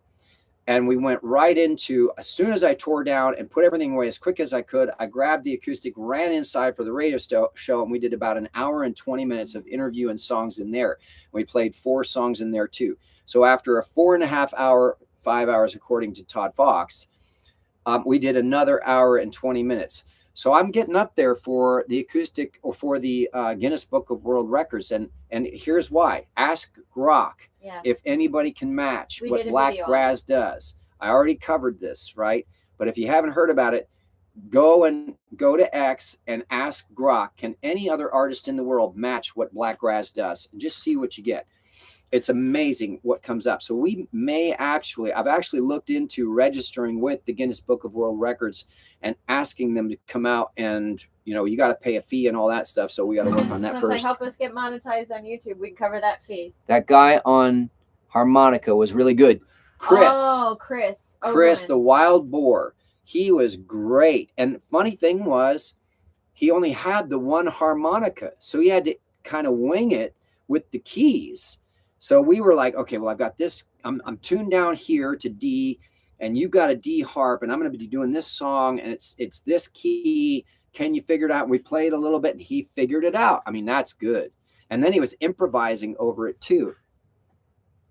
And we went right into, as soon as I tore down and put everything away as quick as I could, I grabbed the acoustic, ran inside for the radio show, and we did about an hour and 20 minutes of interview and songs in there. We played 4 songs in there too. So after a 4.5 hour, 5 hours, according to Todd Fox, we did another hour and 20 minutes. So I'm getting up there for the acoustic, or for the Guinness Book of World Records. And here's why. Ask Grok if anybody can match what Blagkraz does. I already covered this, right? But if you haven't heard about it, go to X and ask Grok, can any other artist in the world match what Blagkraz does? And just see what you get. It's amazing what comes up. So I've actually looked into registering with the Guinness Book of World Records and asking them to come out, and you got to pay a fee and all that stuff. So we got to work on that first. Help us get monetized on YouTube. We can cover that fee. That guy on harmonica was really good. Chris. Chris, the wild boar. He was great. And funny thing was, he only had the one harmonica, so he had to kind of wing it with the keys. So we were like, okay, well, I've got this. I'm tuned down here to D, and you've got a D harp, and I'm going to be doing this song, and it's this key. Can you figure it out? And we played a little bit, and he figured it out. I mean, that's good. And then he was improvising over it too.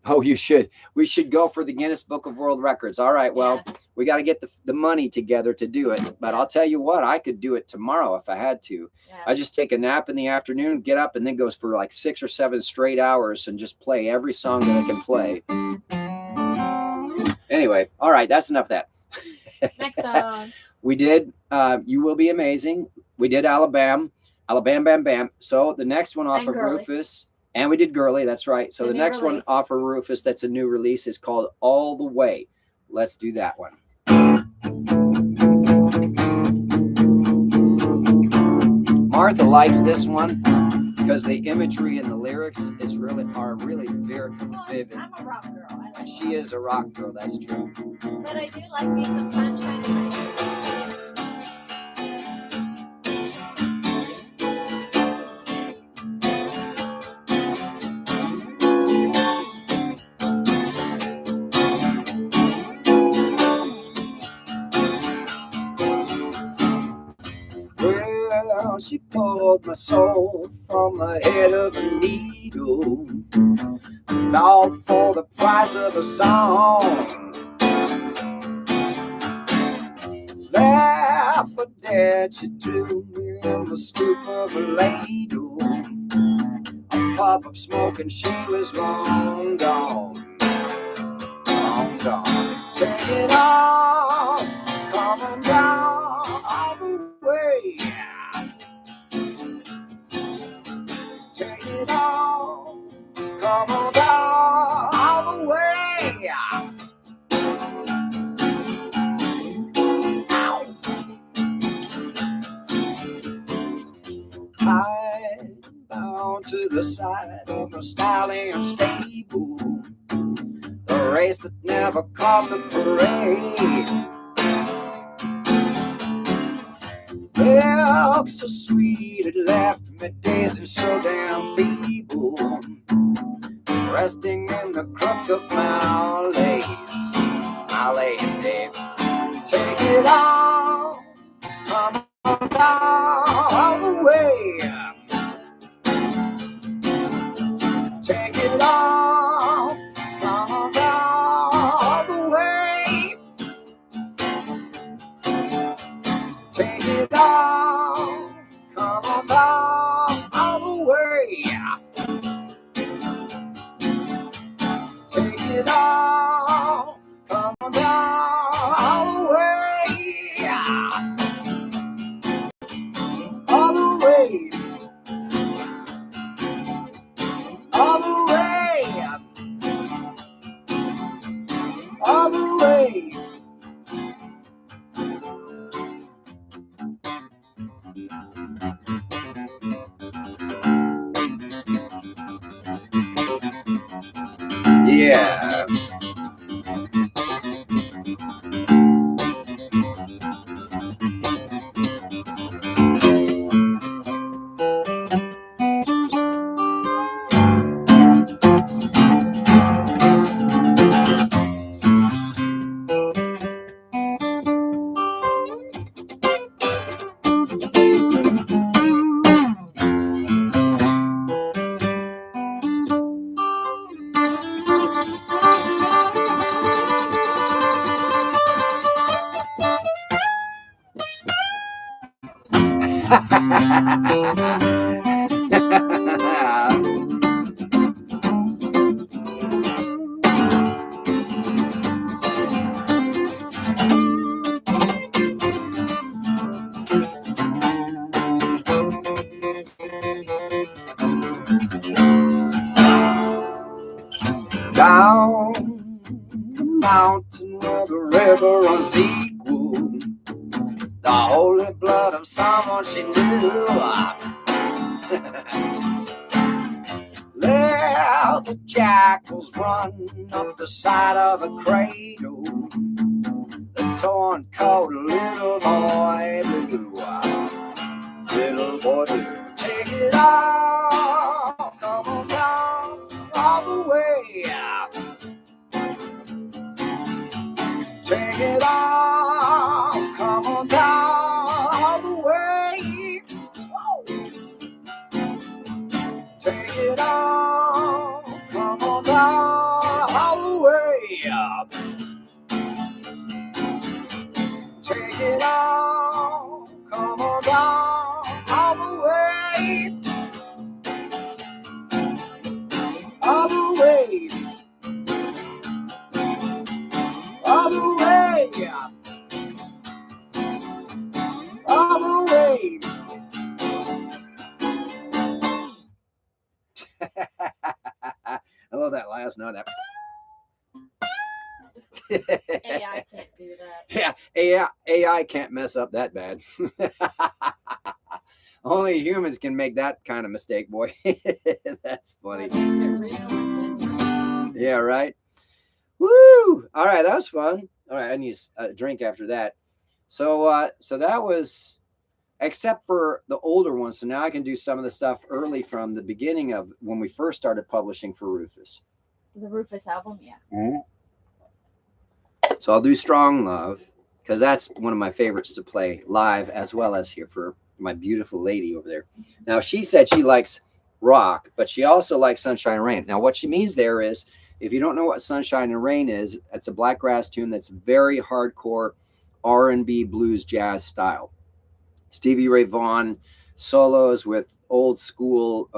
Oh, you should. We should go for the Guinness Book of World Records. All right. Well, we got to get the money together to do it. But I'll tell you what, I could do it tomorrow if I had to. Yeah. I just take a nap in the afternoon, get up, and then goes for like 6 or 7 straight hours and just play every song that I can play. Anyway, all right. That's enough of that. Next song. We did You Will Be Amazing. We did Alabam-bam-BAM. So the next one off of Girly. Rufus. And we did Girly, that's right. So the next one off of Rufus, that's a new release, is called All the Way. Let's do that one. Martha likes this one because the imagery and the lyrics are really very vivid. I'm a rock girl. I like she is a rock girl, that's true. But I do like me some sunshine in my life. She pulled my soul from the head of a needle, and all for the price of a song. Laugh or dead, she threw me in the scoop of a ladle. A puff of smoke and she was long gone, long gone. Take it on, coming down all the way. Take it all, come on down all the way. Ow. Tied, bound to the side of a stallion stable, the race that never caught the parade. Milk so sweet, it left me dazed so damn feeble, resting in the crook of my lace, Dave. Take it all, come on down all the way. Take it all, come on down all the way. Take it all, come on down all the way. Take it all, come on down all the way. All the way. All the way. All the way. Yeah. Down the mountain where the river runs equal, the holy blood of someone she knew. There the jackals run up the side of a cradle, the torn coat little boy blue. Little boy blue, take it all, come on down all the way. Take it all, come on down all the way. Take it all, come on down all the way. Take it all, come on down all the way. All the way. All the way, all the way. I love that last note. That AI can't do that. Yeah, AI can't mess up that bad. Only humans can make that kind of mistake, boy. That's funny. Yeah, right. Woo! All right, that was fun. All right, I need a drink after that. So that was, except for the older ones. So now I can do some of the stuff early from the beginning of when we first started publishing for Rufus. The Rufus album, yeah. Mm-hmm. So I'll do Strong Love because that's one of my favorites to play live as well as here for my beautiful lady over there. Now she said she likes rock, but she also likes Sunshine and Rain. Now what she means there is, if you don't know what Sunshine and Rain is, it's a Blakgraz tune that's very hardcore R&B blues jazz style. Stevie Ray Vaughan solos with old school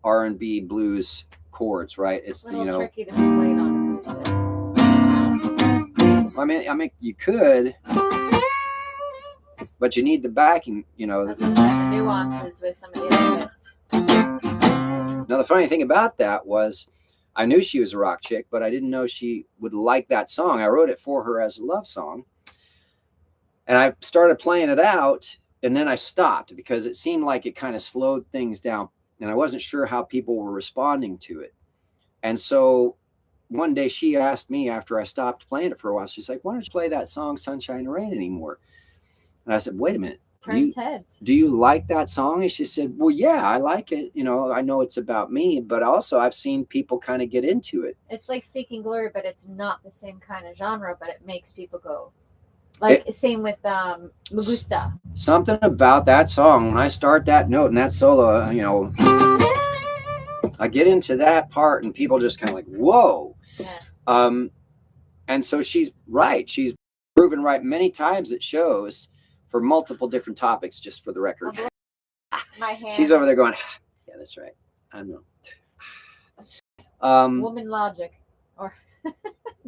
R&B blues chords, right? It's a little tricky to be played on acoustic. I mean, you could, but you need the backing, That's the nuances with some of the other bits. Now the funny thing about that was, I knew she was a rock chick, but I didn't know she would like that song. I wrote it for her as a love song. And I started playing it out, and then I stopped because it seemed like it kind of slowed things down. And I wasn't sure how people were responding to it. And so one day she asked me after I stopped playing it for a while, she's like, why don't you play that song Sunshine and Rain anymore? And I said, wait a minute. Turns heads. Do you like that song? And she said, well, yeah, I like it. I know it's about me, but also I've seen people kind of get into it. It's like Seeking Glory, but it's not the same kind of genre, but it makes people go. Like same with Me Gusta. Something about that song, when I start that note and that solo, I get into that part and people just kind of like, whoa. Yeah. And so she's right. She's proven right many times at shows for multiple different topics, just for the record. My hand. She's over there going, yeah, that's right. I know. Woman logic. Or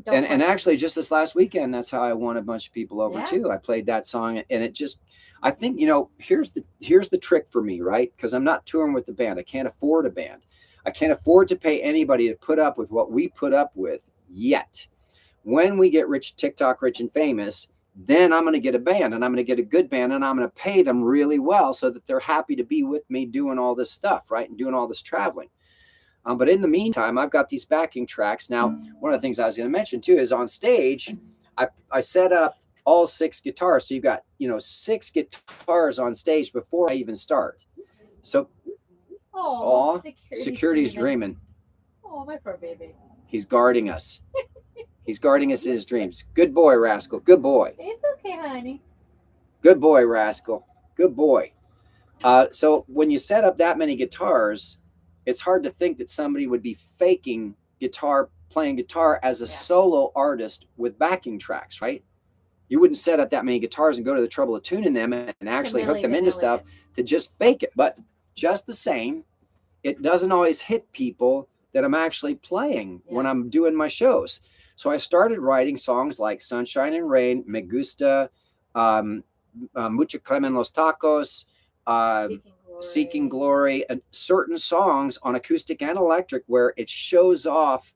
and actually just this last weekend, that's how I won a bunch of people over too. I played that song and it just, I think, here's the trick for me, right? Because I'm not touring with the band. I can't afford a band. I can't afford to pay anybody to put up with what we put up with yet. When we get rich, TikTok rich and famous, then I'm going to get a band, and I'm going to get a good band, and I'm going to pay them really well so that they're happy to be with me doing all this stuff, right? And doing all this traveling. But in the meantime, I've got these backing tracks. Now, one of the things I was going to mention too is on stage, I set up all 6 guitars. So you've got, 6 guitars on stage before I even start. So, security's dreaming. Oh, my poor baby. He's guarding us. He's guarding us in his dreams. Good boy, Rascal. Good boy. It's okay, honey. Good boy, Rascal. Good boy. So when you set up that many guitars, it's hard to think that somebody would be faking playing guitar as a solo artist with backing tracks, right? You wouldn't set up that many guitars and go to the trouble of tuning them and actually hook them into stuff to just fake it. But just the same, it doesn't always hit people that I'm actually playing when I'm doing my shows. So I started writing songs like Sunshine and Rain, Me Gusta, Mucho Cremen Los Tacos, Seeking Glory, and certain songs on acoustic and electric where it shows off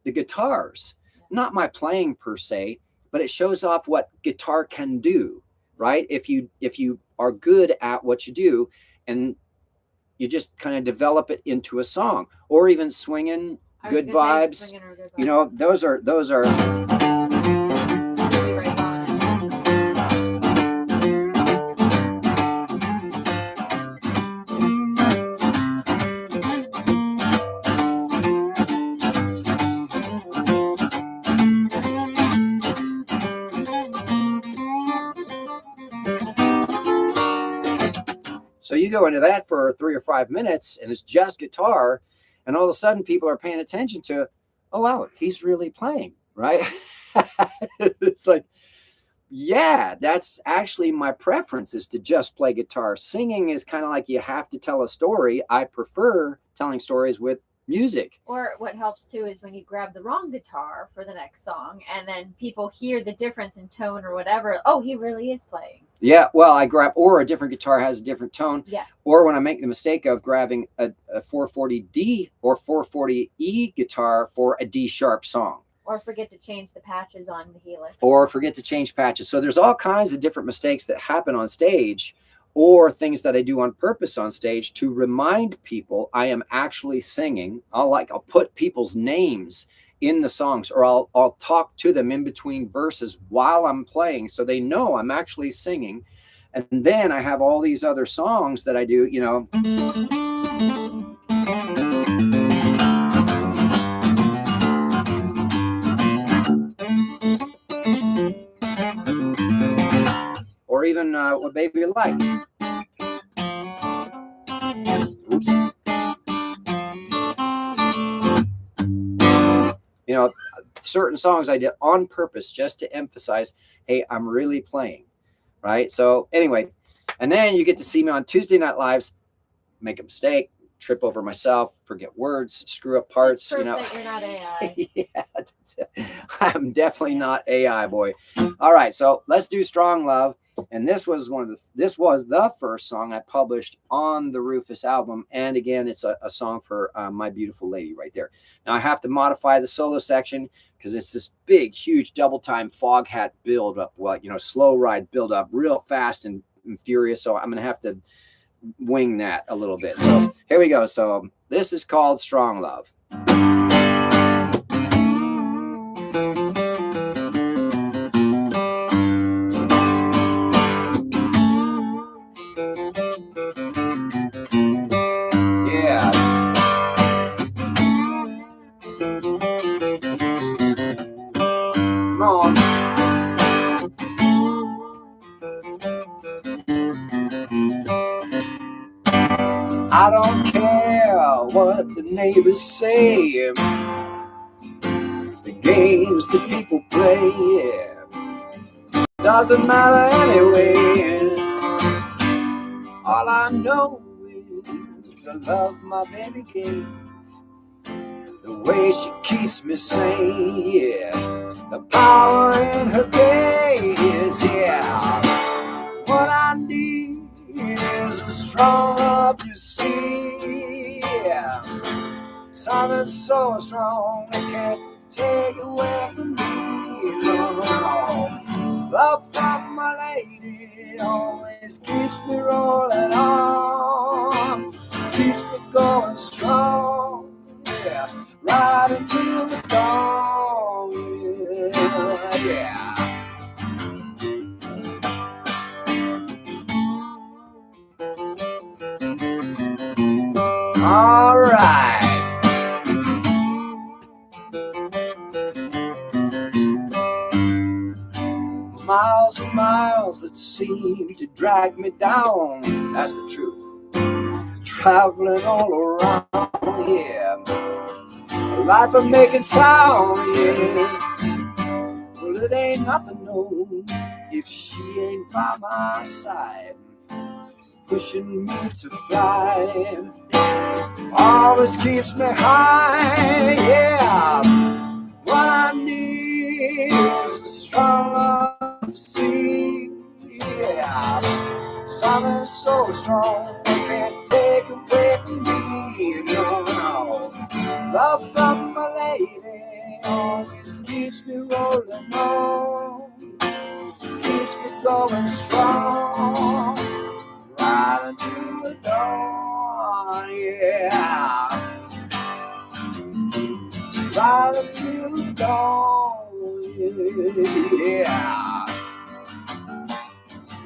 the guitars, not my playing per se, but it shows off what guitar can do, right? If you are good at what you do and you just kind of develop it into a song, or even swinging, good vibes, those are So you go into that for 3 or 5 minutes and it's just guitar, and all of a sudden people are paying attention to, oh, wow, he's really playing, right? It's like, yeah, that's actually my preference, is to just play guitar. Singing is kind of like you have to tell a story. I prefer telling stories with music. Or what helps too is when you grab the wrong guitar for the next song and then people hear the difference in tone or whatever. Oh, he really is playing. Yeah, well, I grab, or a different guitar has a different tone. Yeah. Or when I make the mistake of grabbing a 440D or 440E guitar for a D sharp song. Or forget to change the patches on the helix. Or forget to change patches. So there's all kinds of different mistakes that happen on stage, or things that I do on purpose on stage to remind people I am actually singing. I'll put people's names in the songs, or I'll talk to them in between verses while I'm playing, so they know I'm actually singing. And then I have all these other songs that I do, or even What Baby You Like. Oops. Certain songs I did on purpose just to emphasize, hey, I'm really playing, right? So anyway, and then you get to see me on Tuesday Night Lives, make a mistake, trip over myself, forget words, screw up parts. Proof that you're not AI. Yeah, I'm definitely not AI, boy. All right, so let's do Strong Love. And this was the first song I published on the Rufus album. And again, it's a song for my beautiful lady right there. Now I have to modify the solo section because it's this big, huge double time fog hat build up, slow ride build up real fast and furious. So I'm going to have to wing that a little bit. So here we go. So this is called Strong Love. I don't care what the neighbors say, the games that people play, doesn't matter anyway. All I know is the love my baby gave, the way she keeps me sane, the power in her gaze, what I need is a strong love, you see. Something so strong I can't take away from me. No. Love from my lady always keeps me rolling on, keeps me going strong. yeah, right until the dawn, yeah. All right. Miles and miles that seem to drag me down, that's the truth. Traveling all around, yeah. Life of making sound, yeah. Well, it ain't nothing, no, if she ain't by my side, pushing me to fly. Always keeps me high, yeah. What I need is a strong love to see, yeah. Something so strong can't take away from me, no, no. Love from my lady always keeps me rolling on, keeps me going strong, right until the dawn, yeah. Right until the dawn, yeah.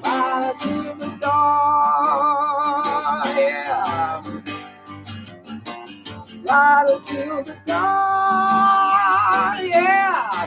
Right until the dawn, yeah. Right until the dawn, yeah.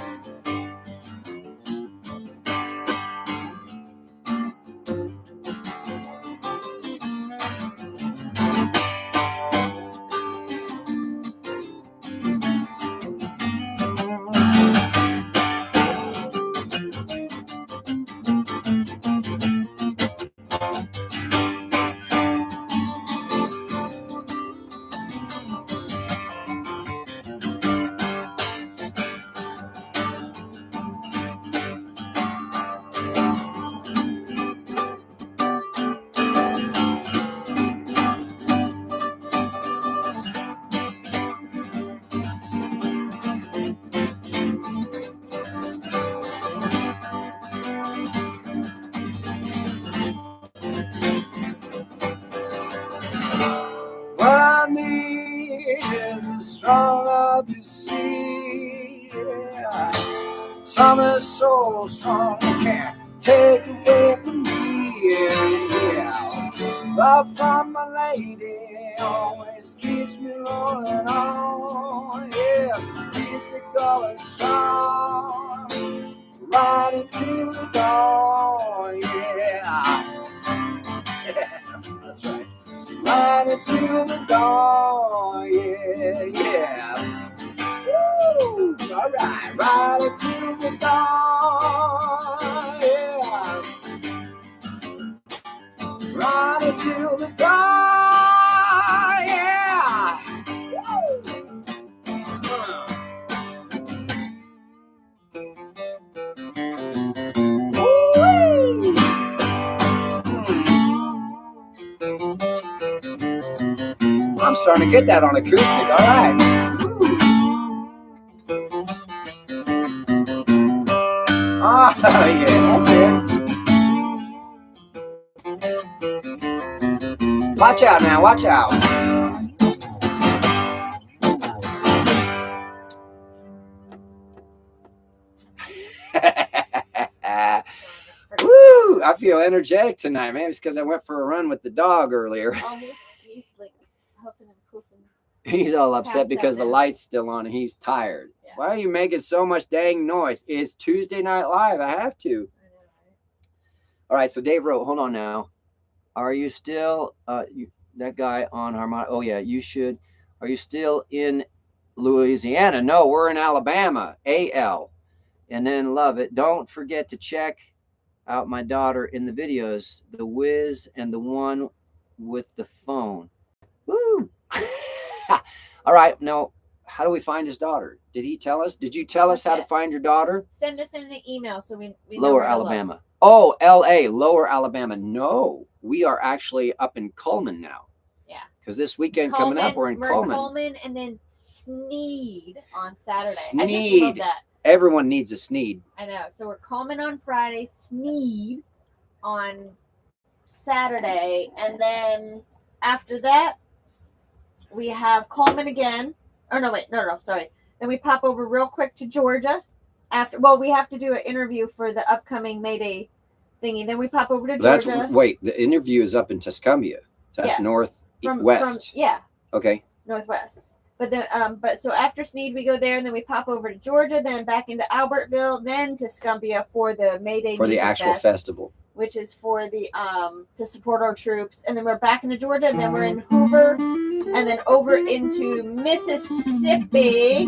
What I need is a strong love to see, yeah. Something so strong can't take away from me, yeah. Love from my lady always keeps me rolling on, yeah. Keeps me going strong, right until the dawn, yeah. That's right. Right until the dawn, yeah, yeah. Woo! All right, right until the dawn, yeah. Right until the dawn, yeah. Woo! I'm starting to get that on acoustic. All right. Ah, yeah, that's it. Watch out now, watch out. Woo! I feel energetic tonight. Maybe it's because I went for a run with the dog earlier. Oh, he's like huffing and puffing. He's all upset because the light's still on and he's tired. Yeah. Why are you making so much dang noise? It's Tuesday Night Live. I have to. I know, right? All right, so Dave wrote, hold on now. Are you still, that guy on harmonic? Oh, yeah, you should. Are you still in Louisiana? No, we're in Alabama, AL. And then love it. Don't forget to check out my daughter in the videos, the Wiz and the one with the phone. Woo! All right, now, how do we find his daughter? Did he tell us? Did you tell us how to find your daughter? Send us in the email so we Lower Alabama. Oh, LA, Lower Alabama. No, we are actually up in Cullman now. Yeah. Because this weekend coming up, we're in Cullman. Cullman and then Sneed on Saturday. Sneed. I just love that. Everyone needs a Sneed. I know. So we're Cullman on Friday, Sneed on Saturday, and then after that, we have Cullman again. Oh no, wait, no, sorry. Then we pop over real quick to Georgia. After, well, we have to do an interview for the upcoming May Day thingy. Then we pop over to Georgia. Wait, the interview is up in Tuscumbia. So that's northwest. Yeah. Okay. Northwest. But then, but so after Sneed, we go there, and then we pop over to Georgia, then back into Albertville, then to Tuscumbia for the May Day for the actual festival, which is for the to support our troops, and then we're back into Georgia, and then we're in Hoover, and then over into Mississippi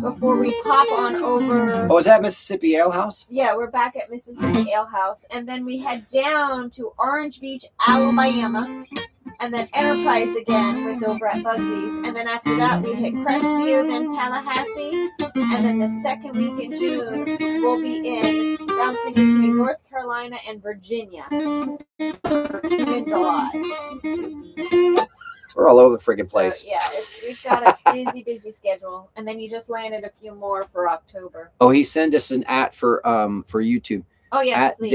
before we pop on over. Oh, is that Mississippi Ale House? Yeah, we're back at Mississippi Ale House, and then we head down to Orange Beach, Alabama. And then Enterprise again with over at Bugsy's. And then after that, we hit Crestview, then Tallahassee. And then the second week in June, we'll be in bouncing between North Carolina and Virginia in July. We're all over the friggin' place. So, yeah, we've got a busy schedule. And then you just landed a few more for October. Oh, he sent us an for YouTube. Oh, yes, at please.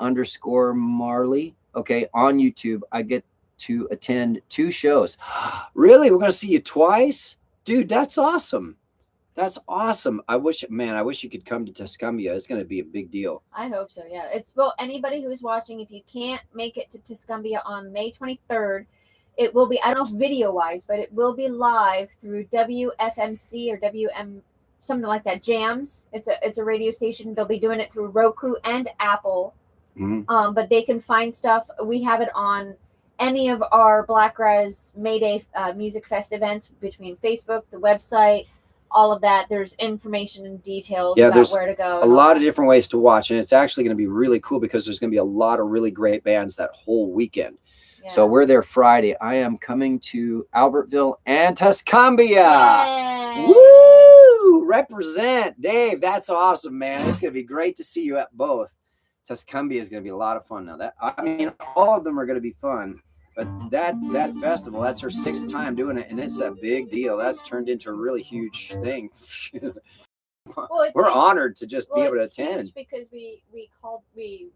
David_Marley. Okay, on YouTube. I get to attend 2 shows. Really? We're going to see you twice? Dude, that's awesome. That's awesome. I wish you could come to Tuscumbia. It's going to be a big deal. I hope so, yeah. Well, anybody who's watching, if you can't make it to Tuscumbia on May 23rd, it will be, I don't know video-wise, but it will be live through WFMC or WM, something like that, Jams. It's a radio station. They'll be doing it through Roku and Apple. Mm-hmm. But they can find stuff. We have it on any of our Blagkraz May Day Music Fest events between Facebook, the website, all of that. There's information and details about where to go. A lot of different ways to watch, and it's actually going to be really cool because there's going to be a lot of really great bands that whole weekend. Yeah. So we're there Friday. I am coming to Albertville and Tuscumbia. Yay. Woo! Represent, Dave. That's awesome, man. It's going to be great to see you at both. Tuscumbia is going to be a lot of fun. Now all of them are going to be fun, but that festival, that's her 6th time doing it, and it's a big deal. That's turned into a really huge thing. Well, we're honored to just be able to attend because we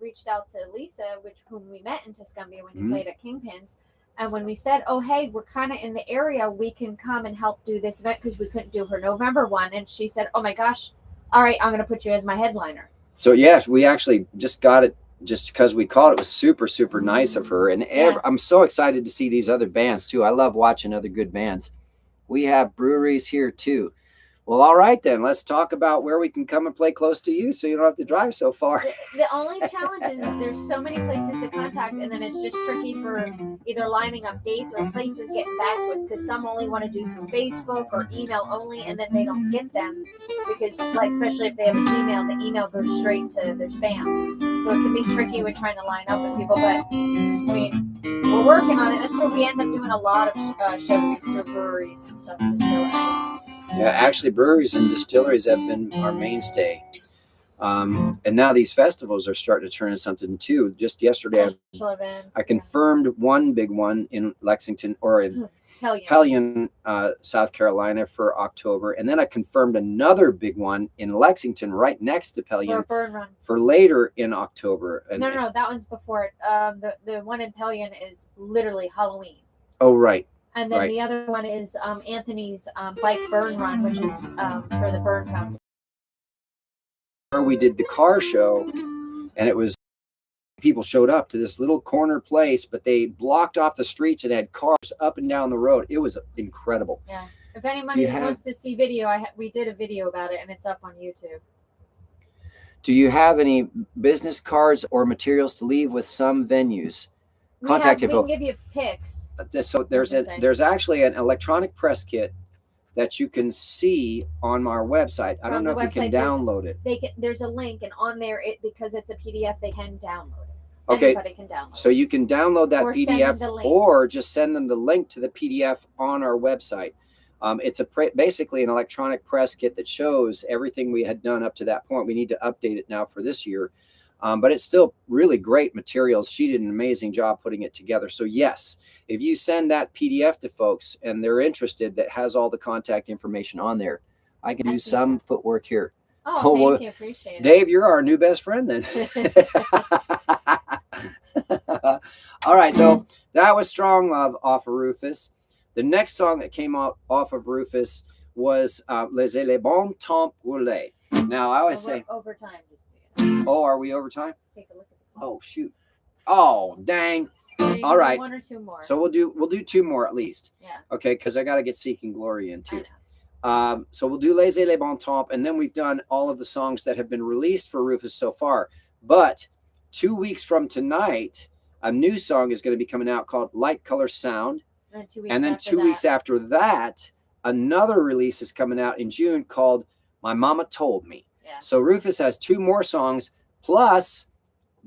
reached out to Lisa, whom we met in Tuscumbia when you played at Kingpins, and when we said, "Oh, hey, we're kind of in the area, we can come and help do this event," because we couldn't do her November one, and she said, "Oh my gosh, all right, I'm going to put you as my headliner." So yes, we actually just got it just because we called. It was super, super nice of her. And I'm so excited to see these other bands too. I love watching other good bands. We have breweries here too. Well, all right then. Let's talk about where we can come and play close to you so you don't have to drive so far. The only challenge is there's so many places to contact, and then it's just tricky for either lining up dates or places getting back to us, because some only want to do through Facebook or email only, and then they don't get them because, like, especially if they have an email, the email goes straight to their spam. So it can be tricky with trying to line up with people, but I mean, we're working on it. That's where we end up doing a lot of shows for breweries and stuff, and distilleries. Yeah, actually, breweries and distilleries have been our mainstay. And now these festivals are starting to turn into something too. Just yesterday, I confirmed one big one in Lexington or in Hellion, South Carolina for October. And then I confirmed another big one in Lexington right next to Hellion for later in October. And no, that one's before it. The one in Hellion is literally Halloween. Oh, right. And then the other one is Anthony's bike burn run, which is for the Burn Foundation. We did the car show, and it was people showed up to this little corner place, but they blocked off the streets and had cars up and down the road. It was incredible. Yeah. If anybody wants to see video, we did a video about it, and it's up on YouTube. Do you have any business cards or materials to leave with some venues? Contact info. We can give you pics. So there's actually an electronic press kit that you can see on our website. I don't know if you can download it. There's a link, and on there, because it's a PDF, they can download it. Okay. Anybody can download it. So you can download that PDF, or just send them the link to the PDF on our website. It's basically an electronic press kit that shows everything we had done up to that point. We need to update it now for this year. But it's still really great materials. She did an amazing job putting it together. So yes, if you send that PDF to folks and they're interested, that has all the contact information on there, I can do some footwork here. Oh, thank you. Appreciate it. Dave, you're our new best friend then. All right. So that was Strong Love off of Rufus. The next song that came out off of Rufus was Laissez, Temps, Rouler. Now, I always say... overtime. Just so you know. Oh, are we overtime? Take a look at the Oh, shoot. Oh, dang. So all right. One or two more. So we'll do two more at least. Yeah. Okay, because I got to get Seeking Glory in too. I know. So we'll do Laissez les Bon Temps, and then we've done all of the songs that have been released for Rufus so far. But 2 weeks from tonight, a new song is going to be coming out called Light Color Sound. And then 2 weeks after that, another release is coming out in June called My Mama Told Me. Yeah. So Rufus has two more songs, plus,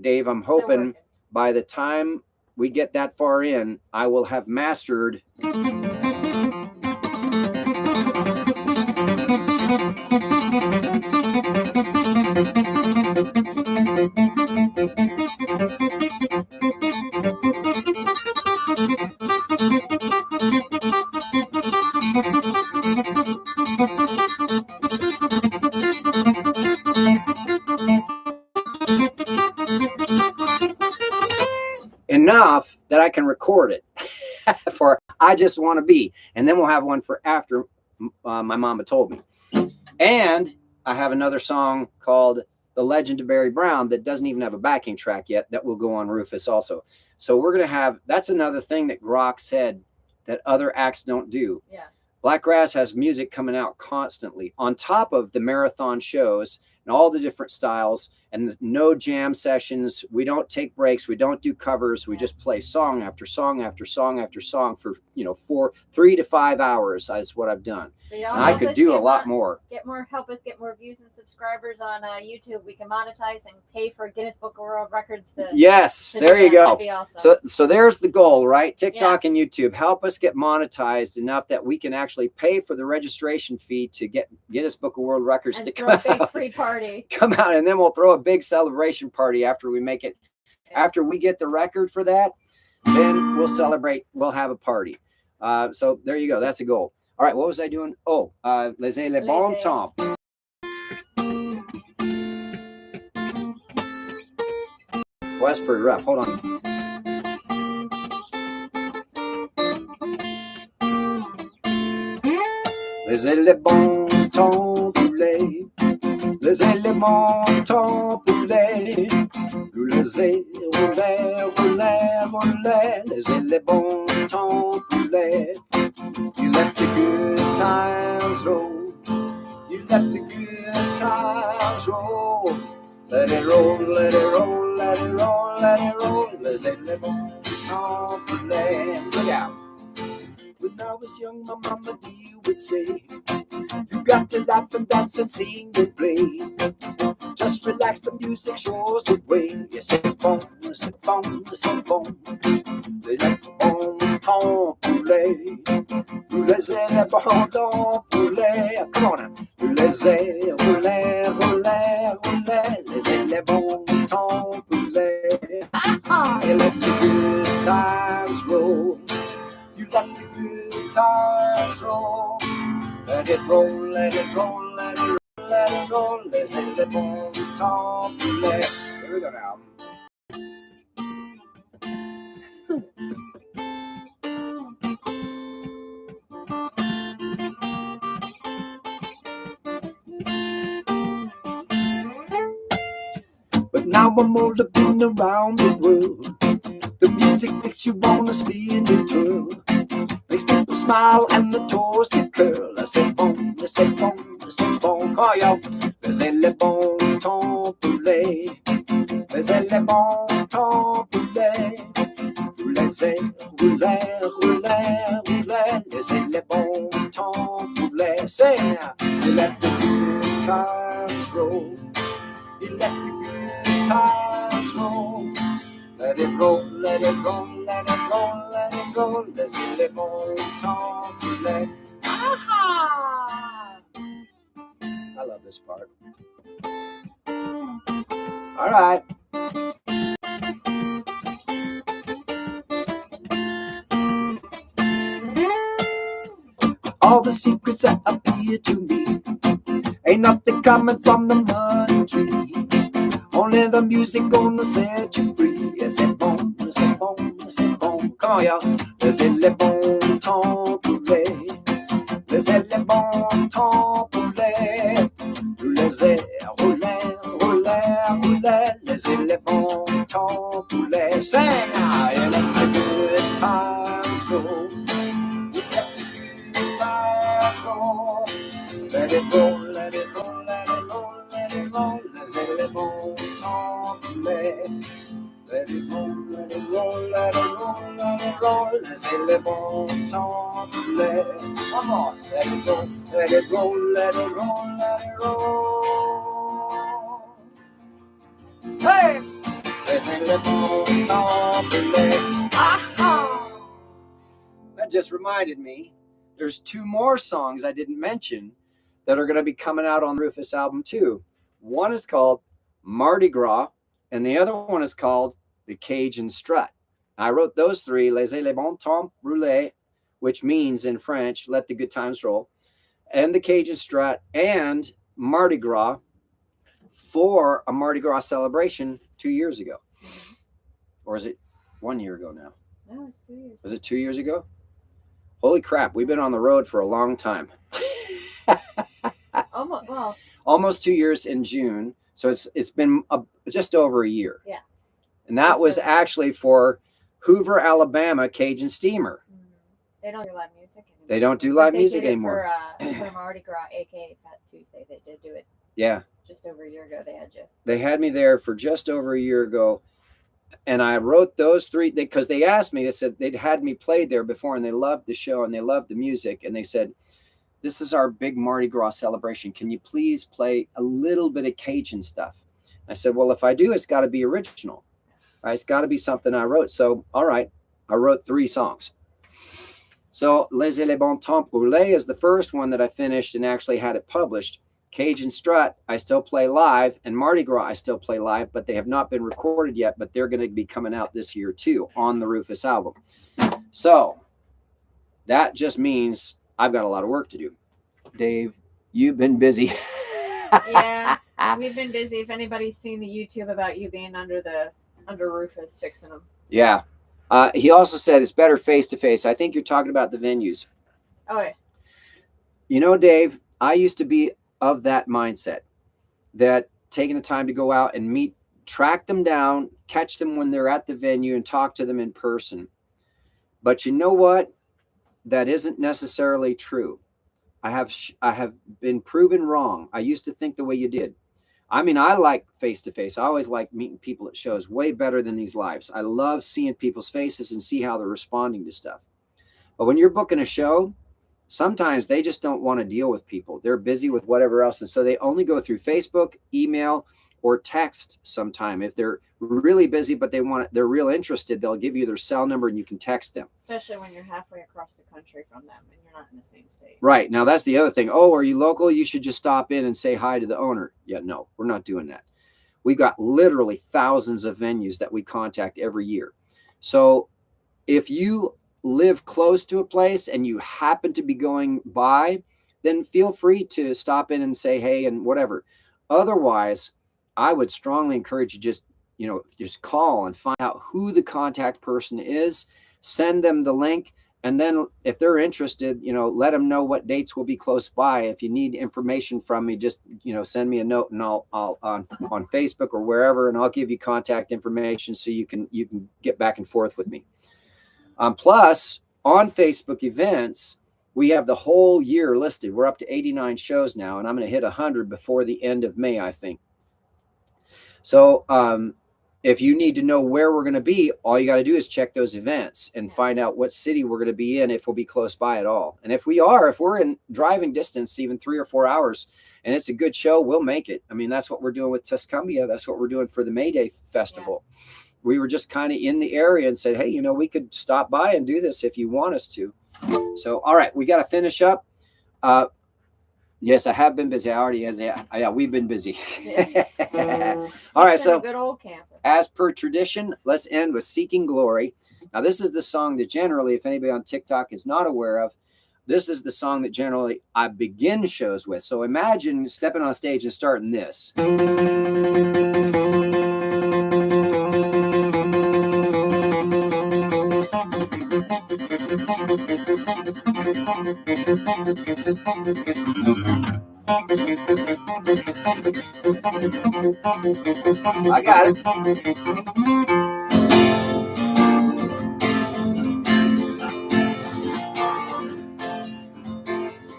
Dave, I'm hoping by the time we get that far in, I will have mastered enough that I can record it for I Just Want to Be. And then we'll have one for after My Mama Told Me. And I have another song called The Legend of Barry Brown that doesn't even have a backing track yet that will go on Rufus also. So we're going to have, that's another thing that Grok said that other acts don't do. Yeah. Blakgraz has music coming out constantly on top of the marathon shows and all the different styles and no jam sessions. We don't take breaks. We don't do covers. We just play song after song after song after song for, 3 to 5 hours is what I've done. So and I could do a lot more. Help us get more views and subscribers on YouTube. We can monetize and pay for Guinness Book of World Records. Yes, there you go. That'd be awesome. So there's the goal, right? TikTok and YouTube help us get monetized enough that we can actually pay for the registration fee to get Guinness Book of World Records and to throw come a big out. Free party. Come out, and then we'll throw a big celebration party after we make it. Yeah. After we get the record for that, then we'll celebrate. We'll have a party. So there you go. That's a goal. All right, what was I doing? Oh, Laissez les Bon Temps. Well, that's pretty rough. Hold on. Laissez les bons temps poulet. Laissez les bons temps poulet. Nous laissez rouler, rouler, rouler. Laissez les bons temps poulet. You let the good times roll. You let the good times roll. Let it roll, let it roll, let it roll, let it roll. Laissez les bons temps poulet. Look out. When I was young, my mama dear would say, you got to laugh and dance and sing and play. Just relax, the music shows the way. Yes, c'est bon, c'est bon, c'est bon. Les bons temps poulet. Vous laissez les bons temps poulet. Come on now. Vous laissez rouler, rouler, rouler. Laissez les bons temps poulet. Et let the good times roll. You let the good times roll. Let it roll, let it roll, let it roll, let it roll. Laissez les bons temps poulet. Here we go now. But now I'm older, been around the world. The music makes you wanna spin and twirl. Makes people smile and the toes to curl. C'est bon, c'est bon, c'est bon. Come on, yo. Laissez les bons temps poulet. Laissez les bons temps poulet. Vous laissez rouler, rouler, rouler. Laissez les bons temps poulet. Say now. You let the good times roll. You let the good times roll. Let it roll, let it roll, let it roll, let it roll. Laissez les bons temps poulet. Aha! I love this part. All right. All the secrets that appear to me ain't nothing coming from the money tree. Only the music gonna set you free. Yes, c'est bon, c'est bon, c'est bon. Come on, y'all. Laissez les bons temps rouler. Laissez les bons temps rouler. Laissez rouler, rouler, rouler. Laissez les bons temps rouler. Sing, I let the good times roll. Let the good times roll. Let it roll, let it roll, let it roll, let it roll. Laissez les bons temps rouler. Let it roll, let it roll, let it roll, let it roll. Laissez les bons temps rouler. Come on, let it roll, let it roll, let it roll, let it roll. Hey! Laissez les bons temps rouler. Aha! That just reminded me, there's two more songs I didn't mention that are going to be coming out on the Rufus album too. One is called Mardi Gras, and the other one is called The Cajun Strut. I wrote those three, Laissez les bons temps rouler, which means in French, let the good times roll, and The Cajun Strut, and Mardi Gras for a Mardi Gras celebration 2 years ago. Or is it 1 year ago now? No, it's 2 years. Was it 2 years ago? Holy crap, we've been on the road for a long time. Almost 2 years in June. So it's been just over a year. Yeah. And that was actually for Hoover, Alabama Cajun Steamer. They don't do live music anymore. They don't do live music anymore. For Mardi Gras, aka Fat Tuesday, they did do it. Yeah. Just over a year ago, they had you. They had me there for just over a year ago. And I wrote those three because they asked me, they said they'd had me played there before and they loved the show and they loved the music. And they said, this is our big Mardi Gras celebration. Can you please play a little bit of Cajun stuff? I said, well, if I do, it's got to be original. Right? It's got to be something I wrote. So, all right, I wrote 3 songs. So, Laissez les bons temps rouler is the first one that I finished and actually had it published. Cajun Strut, I still play live, and Mardi Gras, I still play live, but they have not been recorded yet, but they're going to be coming out this year too on the Rufus album. So that just means I've got a lot of work to do. Dave, you've been busy. Yeah, we've been busy. If anybody's seen the YouTube about you being under Rufus fixing them. Yeah. He also said it's better face-to-face. I think you're talking about the venues. Oh, yeah. You know, Dave, I used to be of that mindset, that taking the time to go out and track them down, catch them when they're at the venue and talk to them in person. But you know what? That isn't necessarily true. I have been proven wrong. I used to think the way you did. I mean, I like face-to-face. I always like meeting people at shows way better than these lives. I love seeing people's faces and see how they're responding to stuff. But when you're booking a show, sometimes they just don't want to deal with people. They're busy with whatever else. And so they only go through Facebook, email, or text sometime. If they're really busy, but they're real interested, they'll give you their cell number and you can text them. Especially when you're halfway across the country from them and you're not in the same state. Right. Now, that's the other thing. Oh, are you local? You should just stop in and say hi to the owner. Yeah, no, we're not doing that. We've got literally thousands of venues that we contact every year. So if you live close to a place and you happen to be going by, then feel free to stop in and say hey and whatever. Otherwise, I would strongly encourage you just call and find out who the contact person is, send them the link, and then if they're interested, let them know what dates will be close by. If you need information from me, just send me a note and I'll on Facebook or wherever, and I'll give you contact information so you can get back and forth with me. Plus, on Facebook events, we have the whole year listed. We're up to 89 shows now, and I'm going to hit 100 before the end of May, I think. So if you need to know where we're going to be, all you got to do is check those events and find out what city we're going to be in, if we'll be close by at all. And if we're in driving distance, even 3 or 4 hours, and it's a good show, we'll make it. I mean, that's what we're doing with Tuscumbia. That's what we're doing for the May Day Festival. Yeah. We were just kind of in the area and said, hey, we could stop by and do this if you want us to. So, all right, we got to finish up. Yes, I have been busy. I already has. Yeah, we've been busy. All right, so good old camper. As per tradition, let's end with Seeking Glory. Now, this is the song that generally, if anybody on TikTok is not aware of, this is the song that generally I begin shows with. So imagine stepping on stage and starting this. I got it.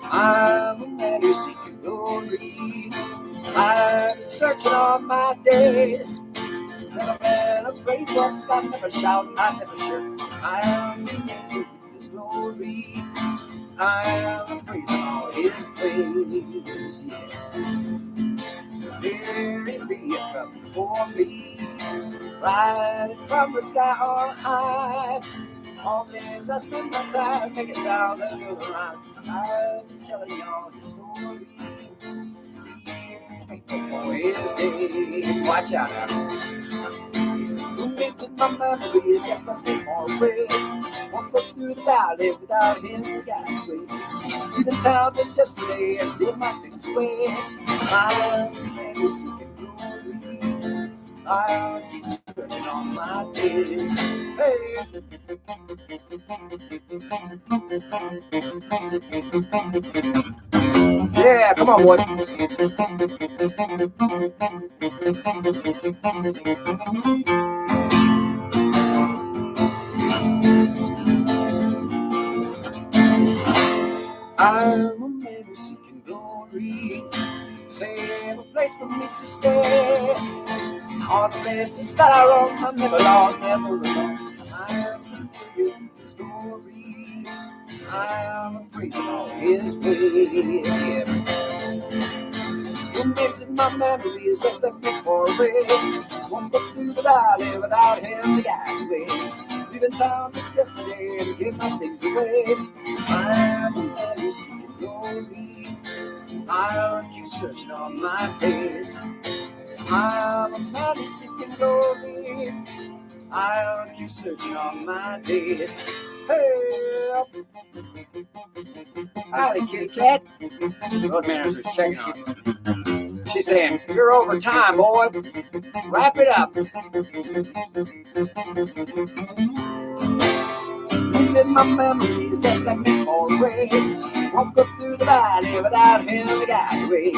I'm a man who's seeking glory. I've been searching all my days. Never been afraid, but I never shout, I never shirk. I am in His glory. I am praising all His ways. Yeah. There it be a cup for me, right from the sky on high. All days I spend my time making sounds and good rise. I've been telling y'all His story. For His day. Watch out now. Who makes it my memories that left me more away? Won't go through the valley without Him, we got away. Even town just yesterday and did my things away. I'm seeking glory. I'll keep searching all my days. Hey. Yeah, come on, boy. I'm a man who's seeking glory. Save a place for me to stay. All the places that I roam, I'm never lost, never alone. I'm in His glory. I'm praising all His ways. Yeah. Who makes it my memories that left me far away? Won't go through the valley without Him to guide the way. Leaving town just yesterday and gave my things away. I'm a man who's seeking glory. I'll keep searching all my days. I'm a man who's seeking glory. I'll keep searching all my days. Hey, howdy, kitty cat. The road manager's checking on us. She's saying, "You're over time, boy. Wrap it up." He's in my memories that left me far away. Won't go through the valley without Him to guide the way.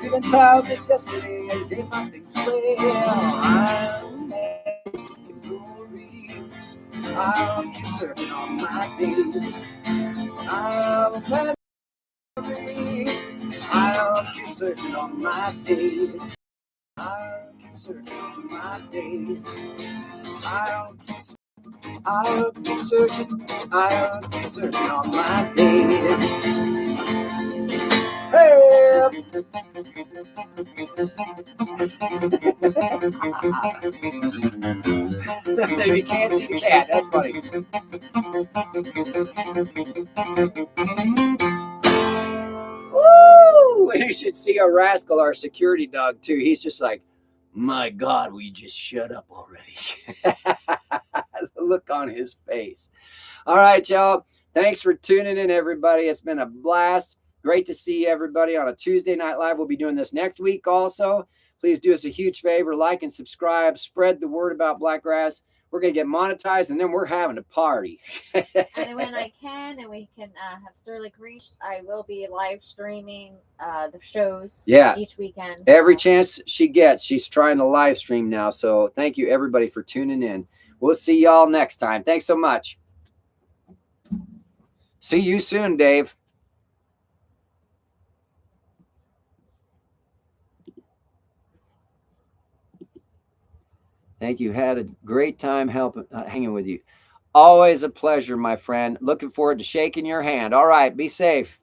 Even told this yesterday and gave my things away. I'm seeking glory. I'll keep searching all my days. I'm a man. I'll keep searching all my days. I'll keep searching all my days. I'll keep searching all my days. Hey! You can't see the cat, that's funny. Woo! You should see our rascal, our security dog, too. He's just like, my God, will you just shut up already? The look on his face. All right, y'all. Thanks for tuning in, everybody. It's been a blast. Great to see everybody on a Tuesday Night Live. We'll be doing this next week also. Please do us a huge favor. Like and subscribe. Spread the word about Blakgraz. We're going to get monetized, and then we're having a party. And when I can, and we can have Sterling reached, I will be live streaming the shows each weekend. Every chance she gets, she's trying to live stream now. So thank you, everybody, for tuning in. We'll see y'all next time. Thanks so much. See you soon, Dave. Thank you. Had a great time hanging with you. Always a pleasure, my friend. Looking forward to shaking your hand. All right. Be safe.